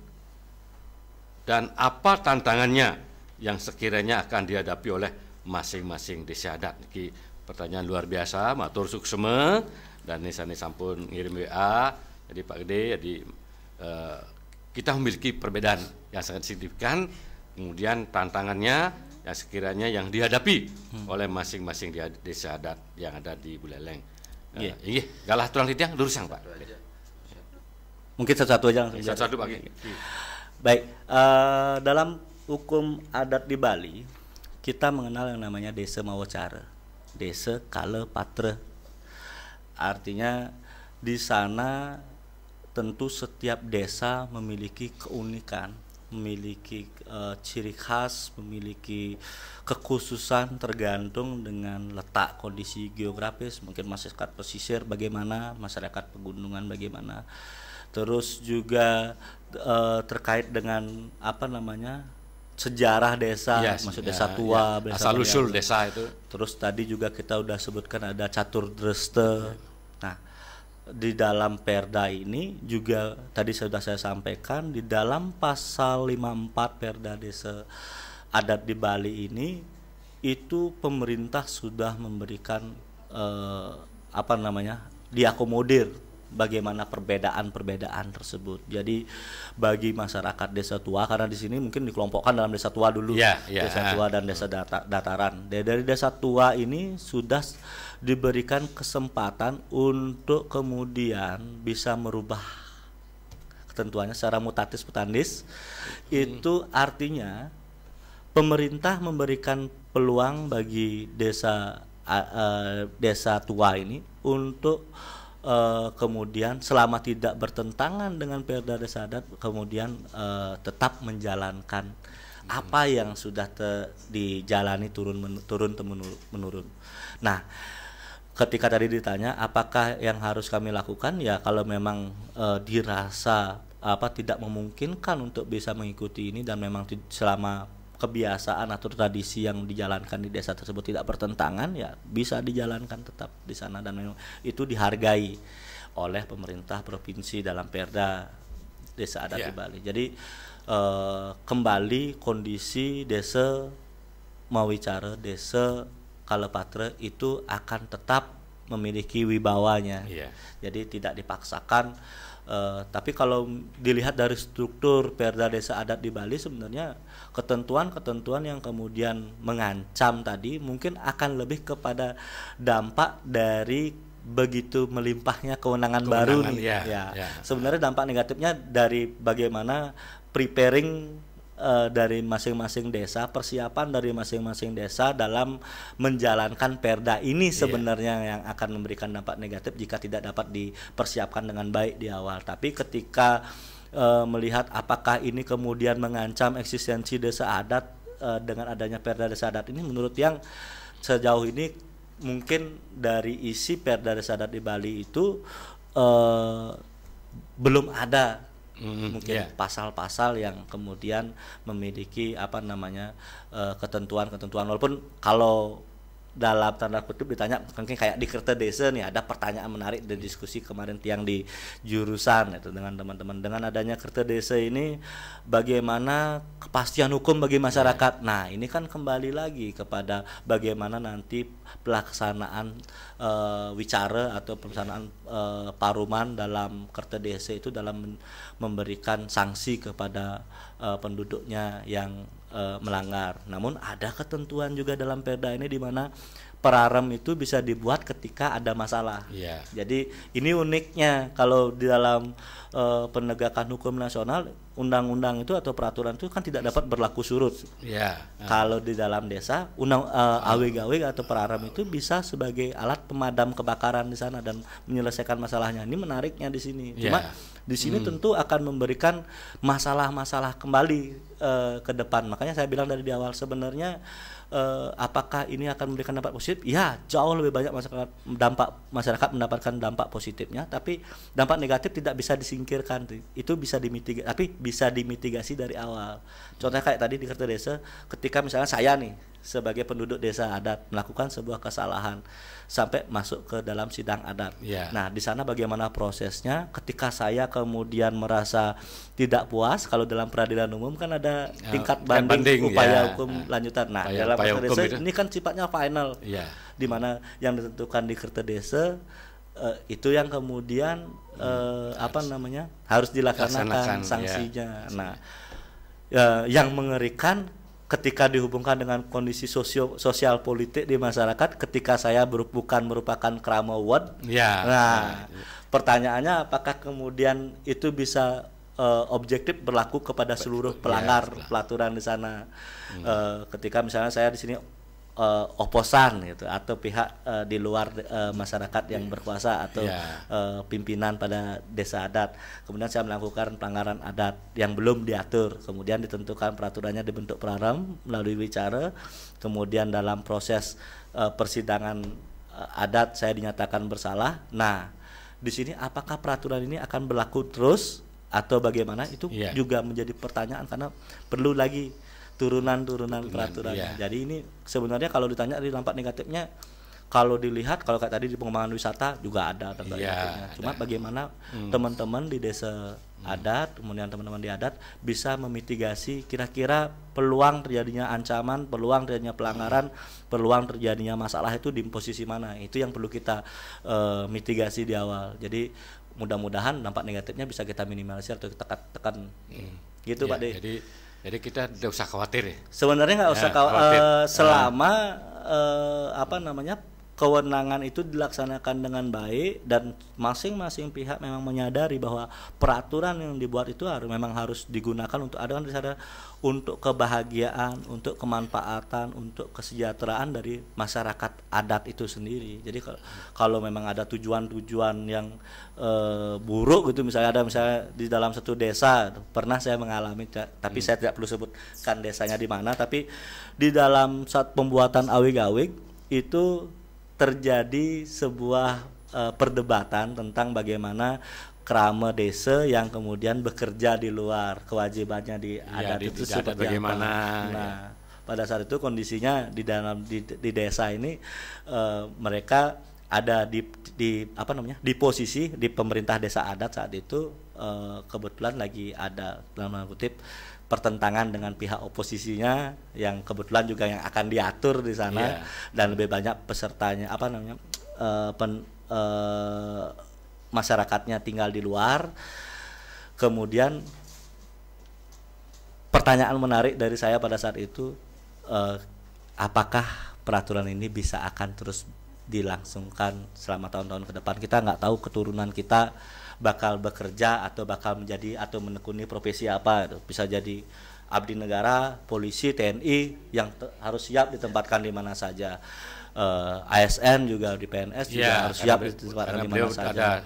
dan apa tantangannya yang sekiranya akan dihadapi oleh masing-masing desa adat? Ini pertanyaan luar biasa, matur sukseme, dan ini sampun ngirim WA. Jadi Pak Gede, jadi kita memiliki perbedaan yang sangat signifikan, kemudian tantangannya yang sekiranya yang dihadapi oleh masing-masing desa adat yang ada di Buleleng. Ini galah tulang tidiang lurusang Pak. Mungkin satu-satu aja langsung. Satu-satu Pak. Baik, dalam hukum adat di Bali kita mengenal yang namanya desa mawacara, desa kale patre. Artinya di sana tentu setiap desa memiliki keunikan, memiliki ciri khas, memiliki kekhususan tergantung dengan letak kondisi geografis, mungkin masyarakat pesisir bagaimana, masyarakat pegunungan bagaimana. Terus juga terkait dengan apa namanya sejarah desa, maksud desa tua, asal usul desa itu. Terus tadi juga kita udah sebutkan ada catur dreste. Nah, di dalam perda ini juga tadi sudah saya sampaikan di dalam pasal 54 Perda Desa Adat di Bali ini, itu pemerintah sudah memberikan apa namanya diakomodir bagaimana perbedaan-perbedaan tersebut. Jadi bagi masyarakat desa tua, karena di sini mungkin dikelompokkan dalam desa tua dulu, desa tua dan desa dataran. Dari desa tua ini sudah diberikan kesempatan untuk kemudian bisa merubah ketentuannya secara mutatis mutandis. Itu artinya pemerintah memberikan peluang bagi desa tua ini untuk kemudian selama tidak bertentangan dengan Perda Desa Adat, kemudian tetap menjalankan apa yang sudah dijalani turun menurun. Nah, ketika tadi ditanya apakah yang harus kami lakukan, ya kalau memang dirasa tidak memungkinkan untuk bisa mengikuti ini dan memang selama kebiasaan atau tradisi yang dijalankan di desa tersebut tidak bertentangan, ya bisa dijalankan tetap di sana, dan memang itu dihargai oleh pemerintah provinsi dalam Perda Desa Adat di Bali. Jadi kembali kondisi desa mawicara, desa kalepatre itu akan tetap memiliki wibawanya. Jadi tidak dipaksakan. Tapi kalau dilihat dari struktur Perda Desa Adat di Bali, sebenarnya ketentuan-ketentuan yang kemudian mengancam tadi mungkin akan lebih kepada dampak dari begitu melimpahnya kewenangan baru nih. Sebenarnya dampak negatifnya dari bagaimana preparing dari masing-masing desa, persiapan dari masing-masing desa dalam menjalankan perda ini sebenarnya yang akan memberikan dampak negatif jika tidak dapat dipersiapkan dengan baik di awal. Tapi ketika melihat apakah ini kemudian mengancam eksistensi desa adat dengan adanya Perda Desa Adat ini, menurut yang sejauh ini mungkin dari isi Perda Desa Adat di Bali itu belum ada mungkin pasal-pasal yang kemudian memiliki apa namanya ketentuan-ketentuan, walaupun kalau dalam tanda kutip ditanya mungkin kayak di Kerta Desa nih ada pertanyaan menarik dan diskusi kemarin tiang di jurusan itu dengan teman-teman, dengan adanya Kerta Desa ini bagaimana kepastian hukum bagi masyarakat. Nah, ini kan kembali lagi kepada bagaimana nanti pelaksanaan wicara atau pelaksanaan paruman dalam Kerta Desa itu dalam memberikan sanksi kepada penduduknya yang melanggar. Namun ada ketentuan juga dalam perda ini di mana perarem itu bisa dibuat ketika ada masalah. Jadi ini uniknya kalau di dalam penegakan hukum nasional, undang-undang itu atau peraturan itu kan tidak dapat berlaku surut. Kalau di dalam desa awig-awig atau perarem itu bisa sebagai alat pemadam kebakaran di sana dan menyelesaikan masalahnya. Ini menariknya di sini. Cuma di sini tentu akan memberikan masalah-masalah kembali ke depan. Makanya saya bilang dari di awal sebenarnya apakah ini akan memberikan dampak positif? Ya, jauh lebih banyak masyarakat mendapatkan dampak positifnya, tapi dampak negatif tidak bisa disingkirkan. Itu bisa dimitigasi, tapi bisa dimitigasi dari awal. Contohnya kayak tadi di Kertedesa, ketika misalnya saya nih sebagai penduduk desa adat melakukan sebuah kesalahan sampai masuk ke dalam sidang adat. Nah, di sana bagaimana prosesnya? Ketika saya kemudian merasa tidak puas, kalau dalam peradilan umum kan ada tingkat banding upaya hukum lanjutan. Nah, dalam Kertedesa ini kan sifatnya final. Di mana yang ditentukan di Kertedesa itu yang kemudian harus dilaksanakan sanksinya. Nah, yang mengerikan ketika dihubungkan dengan kondisi sosial politik di masyarakat, ketika saya bukan merupakan Krama Ward. Pertanyaannya apakah kemudian itu bisa objektif berlaku kepada seluruh pelanggar pelaturan di sana? Ketika misalnya saya di sini oposan gitu, atau pihak di luar masyarakat yang berkuasa atau pimpinan pada desa adat, kemudian saya melakukan pelanggaran adat yang belum diatur, kemudian ditentukan peraturannya dibentuk praram melalui wicara, kemudian dalam proses persidangan adat saya dinyatakan bersalah. Nah, di sini apakah peraturan ini akan berlaku terus atau bagaimana, itu juga menjadi pertanyaan, karena perlu lagi turunan peraturannya. Jadi ini sebenarnya kalau ditanya di dampak negatifnya, kalau dilihat, kalau kayak tadi di pengembangan wisata juga ada dampak negatifnya. Cuma bagaimana teman-teman di desa adat, kemudian teman-teman di adat bisa memitigasi kira-kira peluang terjadinya ancaman, peluang terjadinya pelanggaran, peluang terjadinya masalah itu di posisi mana. Itu yang perlu kita mitigasi di awal. Jadi mudah-mudahan dampak negatifnya bisa kita minimalisir atau kita tekan. Gitu Pak De. Jadi kita tidak usah khawatir ya. Sebenarnya nggak usah khawatir selama kewenangan itu dilaksanakan dengan baik dan masing-masing pihak memang menyadari bahwa peraturan yang dibuat itu memang harus digunakan untuk untuk kebahagiaan, untuk kemanfaatan, untuk kesejahteraan dari masyarakat adat itu sendiri. Jadi kalau memang ada tujuan-tujuan yang buruk gitu, misalnya di dalam satu desa, pernah saya mengalami, tapi saya tidak perlu sebutkan desanya di mana, tapi di dalam saat pembuatan awig-awig itu terjadi sebuah perdebatan tentang bagaimana krama desa yang kemudian bekerja di luar kewajibannya di adat itu seperti bagaimana. Nah, pada saat itu kondisinya di desa ini mereka ada di posisi di pemerintah desa adat saat itu, kebetulan lagi ada dalam tanda kutip pertentangan dengan pihak oposisinya yang kebetulan juga yang akan diatur di sana, dan lebih banyak pesertanya masyarakatnya tinggal di luar. Kemudian pertanyaan menarik dari saya pada saat itu, apakah peraturan ini bisa akan terus dilangsungkan selama tahun-tahun ke depan? Kita nggak tahu keturunan kita bakal bekerja atau bakal menjadi atau menekuni profesi apa. Bisa jadi abdi negara, polisi, TNI yang harus siap ditempatkan di mana saja. ASN juga di PNS juga harus siap ditempatkan di mana saja.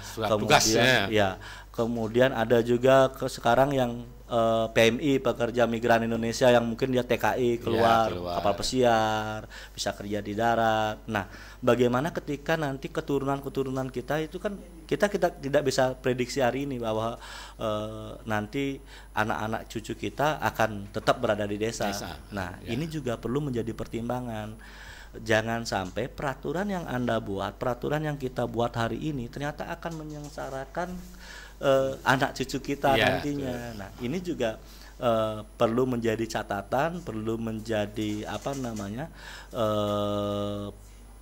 Kemudian ada juga sekarang yang PMI, pekerja migran Indonesia, yang mungkin dia TKI keluar kapal pesiar, bisa kerja di darat. Nah, bagaimana ketika nanti keturunan kita itu kan kita tidak bisa prediksi hari ini bahwa nanti anak-anak cucu kita akan tetap berada di desa. Nah, ini juga perlu menjadi pertimbangan. Jangan sampai peraturan yang Anda buat, peraturan yang kita buat hari ini ternyata akan menyengsarakan anak cucu kita nantinya. Nah, ini juga perlu menjadi catatan, perlu menjadi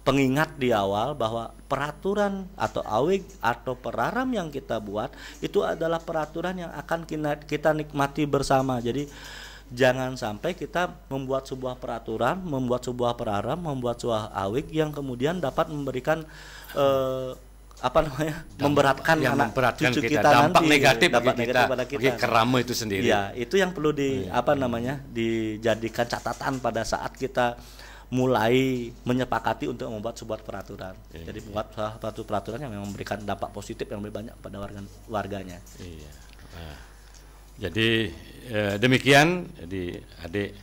pengingat di awal bahwa peraturan atau awig atau peraram yang kita buat itu adalah peraturan yang akan kita nikmati bersama. Jadi jangan sampai kita membuat sebuah peraturan, membuat sebuah peraram, membuat sebuah awig yang kemudian dapat memberikan memberatkan anak cucu kita dampak nanti, negatif pada kita. Bagi kerama itu sendiri. Ya, itu yang perlu dijadikan catatan pada saat kita mulai menyepakati untuk membuat sebuah peraturan. Jadi membuat suatu peraturan yang memang memberikan dampak positif yang lebih banyak pada warganya. Jadi demikian, jadi adik,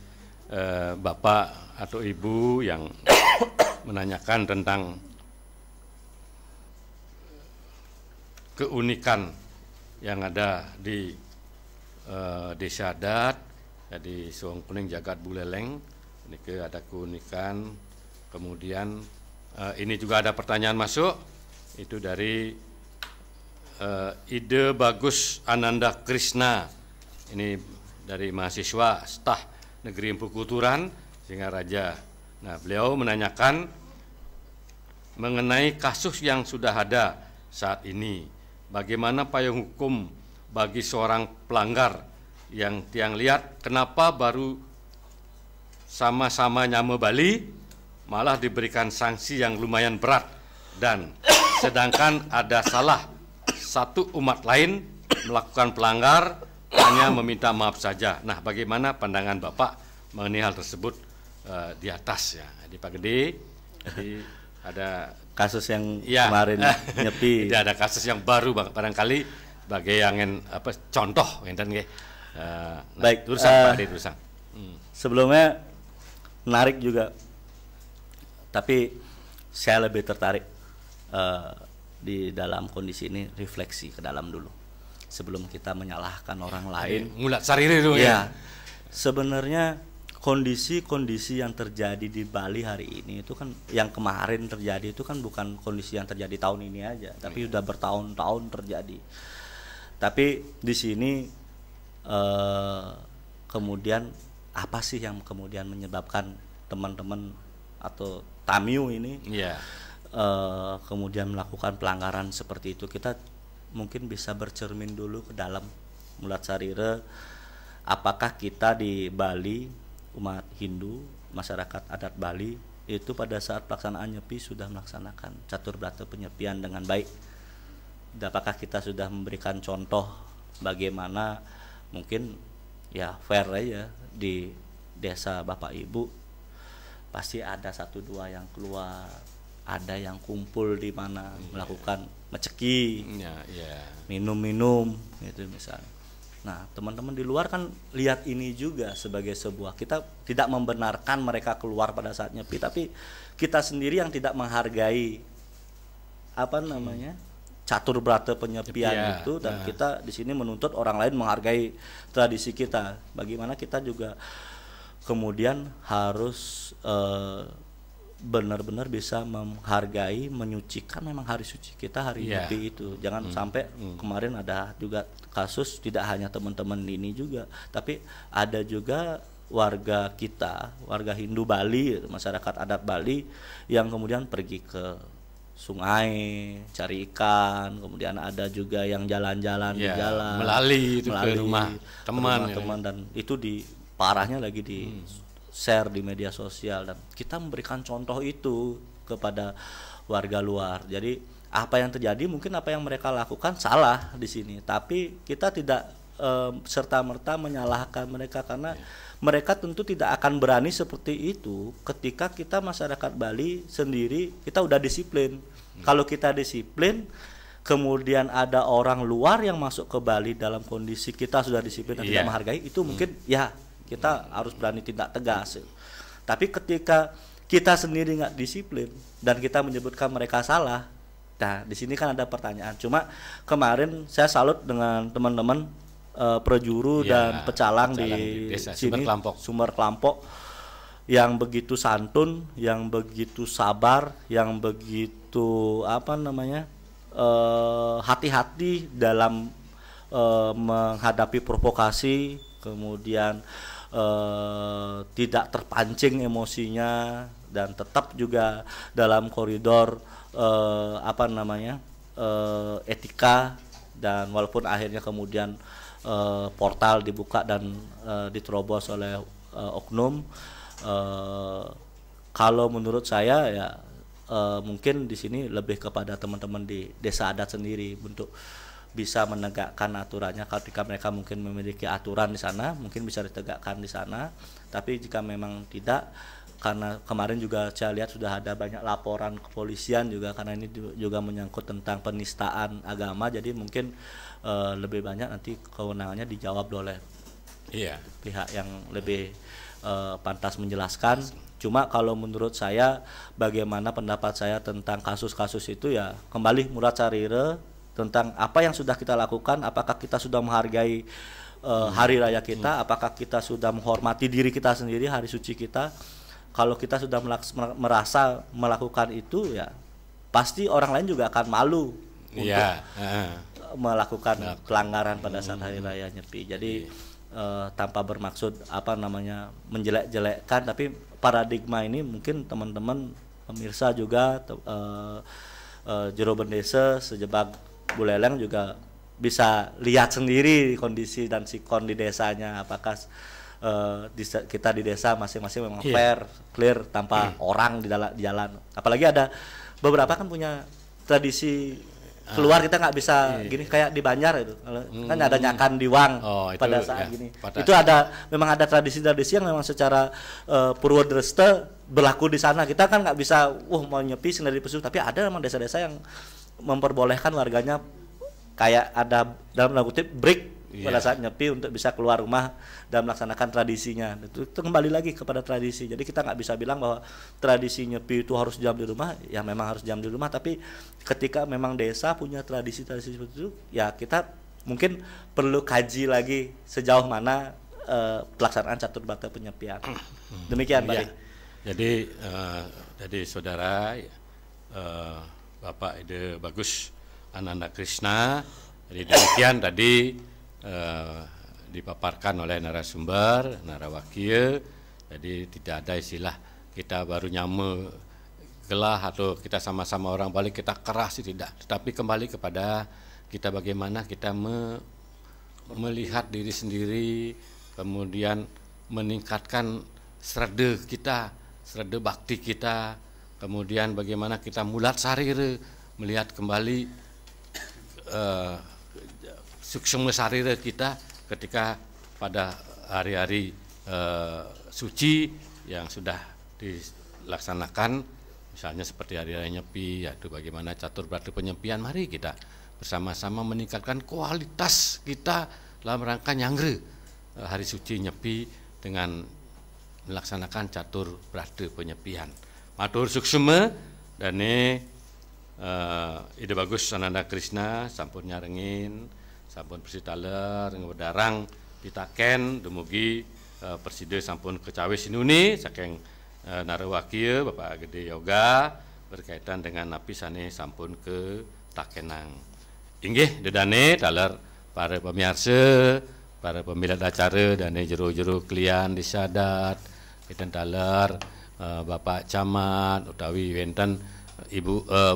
bapak atau ibu yang menanyakan tentang keunikan yang ada di desa adat jadi Suang Kuning Jagat Buleleng ini ada keunikan. Kemudian ini juga ada pertanyaan masuk itu dari Ide Bagus Ananda Krishna, ini dari mahasiswa Stah Negeri Empu Kuturan Singaraja. Nah, beliau menanyakan mengenai kasus yang sudah ada saat ini, bagaimana payung hukum bagi seorang pelanggar yang tiang lihat, kenapa baru sama-sama nyame Bali malah diberikan sanksi yang lumayan berat, dan sedangkan ada salah satu umat lain melakukan pelanggar hanya meminta maaf saja. Nah, bagaimana pandangan Bapak mengenai hal tersebut di atas ya, di Pak Gede? Jadi ada kasus yang kemarin nyepi. Jadi ada kasus yang baru barangkali sebagai yang contoh enten nggih. Baik, terusan Pak Gede terusan. Sebelumnya menarik juga, tapi saya lebih tertarik di dalam kondisi ini refleksi ke dalam dulu sebelum kita menyalahkan orang lain. Mulat sariri itu ya. Sebenarnya kondisi-kondisi yang terjadi di Bali hari ini itu kan, yang kemarin terjadi itu kan bukan kondisi yang terjadi tahun ini aja, tapi sudah bertahun-tahun terjadi. Tapi di sini kemudian apa sih yang kemudian menyebabkan teman-teman atau Tamiu ini kemudian melakukan pelanggaran seperti itu? Kita mungkin bisa bercermin dulu ke dalam Mulat Sarire. Apakah kita di Bali, umat Hindu, masyarakat adat Bali itu pada saat pelaksanaan nyepi sudah melaksanakan catur berata penyepian dengan baik? Apakah kita sudah memberikan contoh bagaimana mungkin ya fair aja di desa Bapak Ibu pasti ada satu dua yang keluar, ada yang kumpul di mana melakukan meceki, minum-minum gitu misalnya. Nah, teman-teman di luar kan lihat ini juga sebagai sebuah, kita tidak membenarkan mereka keluar pada saat nyepi, tapi kita sendiri yang tidak menghargai catur berata penyepian itu, dan kita di sini menuntut orang lain menghargai tradisi kita. Bagaimana kita juga kemudian harus benar-benar bisa menghargai, menyucikan memang hari suci kita, hari nyepi itu. Jangan sampai kemarin ada juga kasus, tidak hanya teman-teman ini juga, tapi ada juga warga kita, warga Hindu Bali, masyarakat adat Bali yang kemudian pergi ke sungai cari ikan, kemudian ada juga yang jalan-jalan di jalan, melalui ke rumah teman, dan itu di parahnya lagi di share di media sosial, dan kita memberikan contoh itu kepada warga luar. Jadi apa yang terjadi, mungkin apa yang mereka lakukan salah di sini, tapi kita tidak serta-merta menyalahkan mereka, karena mereka tentu tidak akan berani seperti itu ketika kita masyarakat Bali sendiri kita udah disiplin. Kalau kita disiplin, kemudian ada orang luar yang masuk ke Bali dalam kondisi kita sudah disiplin dan tidak menghargai, itu mungkin kita harus berani tindak tegas. Tapi ketika kita sendiri nggak disiplin dan kita menyebutkan mereka salah, nah di sini kan ada pertanyaan. Cuma kemarin saya salut dengan teman-teman prajuru dan pecalang di sini, Sumber Kelampok, yang begitu santun, yang begitu sabar, yang begitu hati-hati dalam menghadapi provokasi, kemudian tidak terpancing emosinya, dan tetap juga dalam koridor etika. Dan walaupun akhirnya kemudian portal dibuka dan diterobos oleh oknum, kalau menurut saya ya mungkin di sini lebih kepada teman-teman di desa adat sendiri untuk bisa menegakkan aturannya. Ketika mereka mungkin memiliki aturan di sana, mungkin bisa ditegakkan di sana. Tapi jika memang tidak, karena kemarin juga saya lihat sudah ada banyak laporan kepolisian juga, karena ini juga menyangkut tentang penistaan agama, jadi mungkin lebih banyak nanti kewenangannya dijawab oleh pihak yang lebih pantas menjelaskan. Cuma kalau menurut saya, bagaimana pendapat saya tentang kasus-kasus itu, ya kembali Mulat Sarire tentang apa yang sudah kita lakukan, apakah kita sudah menghargai hari raya kita, apakah kita sudah menghormati diri kita sendiri, hari suci kita. Kalau kita sudah merasa melakukan itu, ya pasti orang lain juga akan malu untuk melakukan pelanggaran pada saat hari raya Nyepi. Jadi tanpa bermaksud menjelek-jelekkan, tapi paradigma ini mungkin teman-teman pemirsa juga Jero Bendesa Sejebak Buleleng juga bisa lihat sendiri kondisi dan sikon di desanya, apakah kita di desa masing-masing memang fair, clear, tanpa orang di jalan. Apalagi ada beberapa kan punya tradisi keluar, kita nggak bisa gini kayak di Banjar itu kan ada nyakan diwang pada saat gini. Itu memang ada tradisi-tradisi yang memang secara Purwodresta berlaku di sana. Kita kan nggak bisa mau nyepi sendiri pesu, tapi ada memang desa-desa yang memperbolehkan warganya kayak ada dalam tanda kutip break pada saat nyepi untuk bisa keluar rumah dan melaksanakan tradisinya. Itu kembali lagi kepada tradisi. Jadi kita nggak bisa bilang bahwa tradisi nyepi itu harus jam di rumah. Ya memang harus jam di rumah, tapi ketika memang desa punya tradisi-tradisi seperti itu, ya kita mungkin perlu kaji lagi sejauh mana pelaksanaan catur bakti penyepian. Demikian, Pak. Jadi saudara Bapak Ide Bagus Ananda Krishna, jadi demikian tadi dipaparkan oleh narasumber, narawakil. Jadi tidak ada istilah kita baru nyame gelah atau kita sama-sama orang Bali kita keras, tidak. Tetapi kembali kepada kita bagaimana kita melihat diri sendiri, kemudian meningkatkan sreda kita, sreda bakti kita, kemudian bagaimana kita mulat sarira, melihat kembali suksema sarira kita ketika pada hari-hari suci yang sudah dilaksanakan, misalnya seperti hari raya Nyepi, yaitu bagaimana catur bakti penyepian. Mari kita bersama-sama meningkatkan kualitas kita dalam rangka nyangre hari suci Nyepi dengan melaksanakan catur bakti penyepian. Matur suksema dane Ide Bagus Ananda Krishna sampun nyarengin, sampun persitaler ngedarang pitaken dumugi persida sampun kecawe sinuni saking narawakil Bapak Gede Yoga berkaitan dengan napi sane sampun ke takenang. Inggih dedane taler para pemirsa, para pemilik acara dan jero-jero klian disadat, kita taler Bapak Camat utawi wenten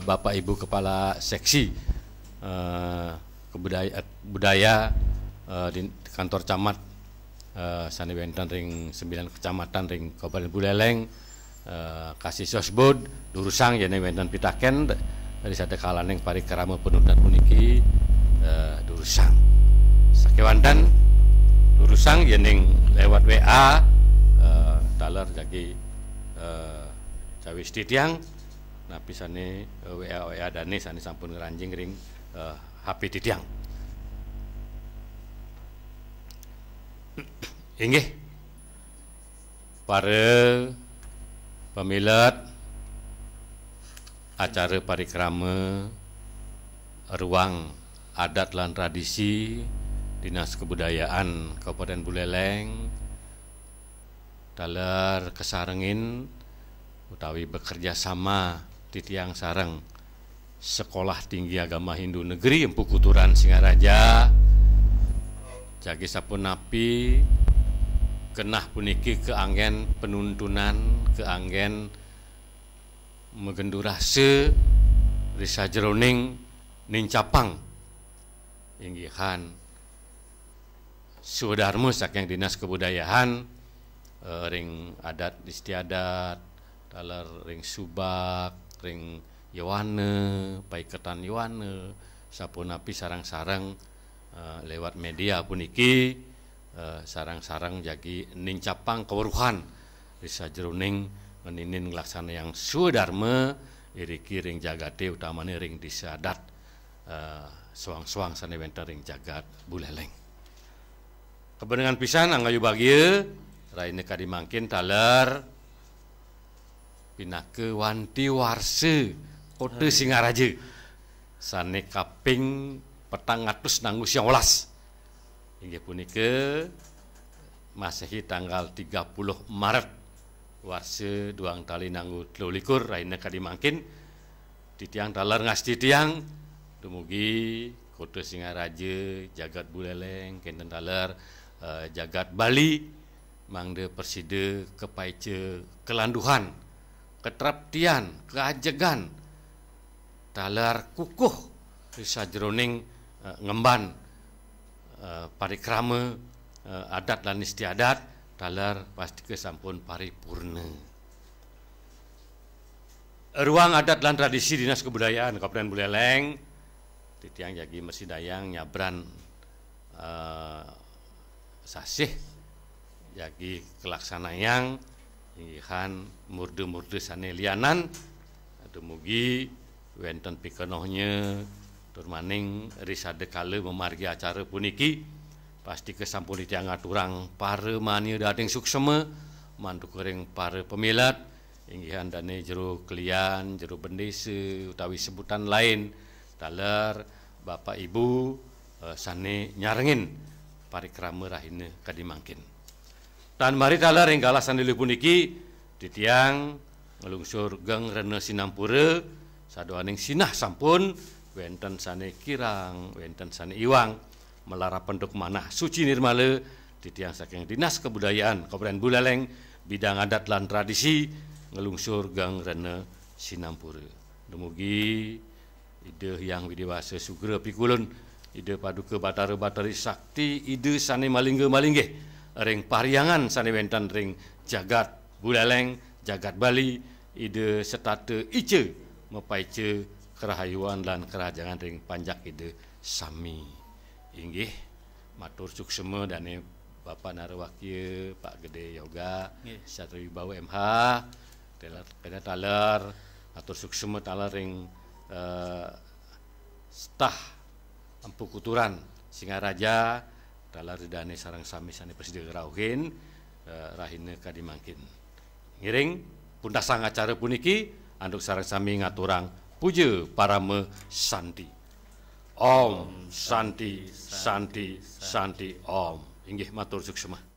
Bapak Ibu Kepala Seksi budaya di kantor camat sani wenten ring 9 kecamatan ring Kabupaten Buleleng, kasih sosbud durusang jane wenten pitaken dari sate kalaneng parikrama penuntan puniki durusang sakewanten durusang jeneng lewat WA taler jagi cawis titiang napi sane WA dane sane sampun ngeranjing ring HP titiang. Inggih para pemilat acara parikrama ruang adat lan tradisi Dinas Kebudayaan Kabupaten Buleleng taler kesarengin utawi bekerja sama titiang sareng Sekolah Tinggi Agama Hindu Negeri Empu Kuturan Singaraja jagi sapun napi kenah puniki keanggen penuntunan, keanggen megendurase risa jeroning nincapang inggihan sudarmu saking Dinas Kebudayaan ring adat istiadat taler ring subak ring Yowane paiketan Yowane sapunapi sarang-sarang lewat media puniki sarang-sarang jagi nincapang keweruhan risa jeroning meninin ngelaksana yang sudarma iriki ring jagate utamane ring disadat suang-suang sane wenten ring jagat Buleleng. Kebenengan pisan anggayu bagia raine kadimangkin taler pinake wanti warse Kota Singaraja sane kaping 419 inggih punika Masehi tanggal 30 Maret warse 2 tali nanggu 23 raina kadimangkin titiang taler ngasti tiang dumugi Kota Singaraja jagat Buleleng kenten taler jagat Bali mangde perside kepaice kelanduhan ketraptian keajegan taler kukuh sajroning ngemban parikrama adat lan istiadat taler pasti kesampun paripurna. Ruang adat lan tradisi Dinas Kebudayaan Kabupaten Buleleng titiang jagi Mersidayang nyabran sasih jagi kelaksanayang ingihan murde-murde sane lianan dumugi wenten pikenohnya tur maning risade kale memargi acara puniki pasti kesampun titiang ngaturang para mani dating suksema mantu kering para pemilat inggihan dane jero kelian jero bendese utawi sebutan lain taler Bapak Ibu sane nyarengin parikrama rahina kadimangkin dan mari taler ing galasan lilih puniki titiang ngelungsur Gang Rene Sinampura sadoaning sinah sampun wenten sane kirang wenten sane iwang melara penduk manah suci nirmala titiang saking Dinas Kebudayaan Kabupaten Buleleng bidang adat lan tradisi ngelungsur Gang Rene Sinampura dumugi ide yang widiwasa sugra pikulun ide paduka batara-batari sakti ide sane malingge-malingge ring pariangan sane wenten ring jagat Buleleng jagat Bali ide setate ice mepaice kerahayuan lan kerajangan ring panjak ide sami inggih matur suksema dane Bapak Narawakya Pak Gede Yoga Satri Wibawa MH taler matur suksema taler ring stah Empu Kuturan Singaraja taler dane sareng sami sane Presiden Rauhin rahina kadimangkin ngiring pundasang acara puniki anduk sareng sami ngaturang puja parame santi Om Santi Santi Santi Om inggih matur suksema.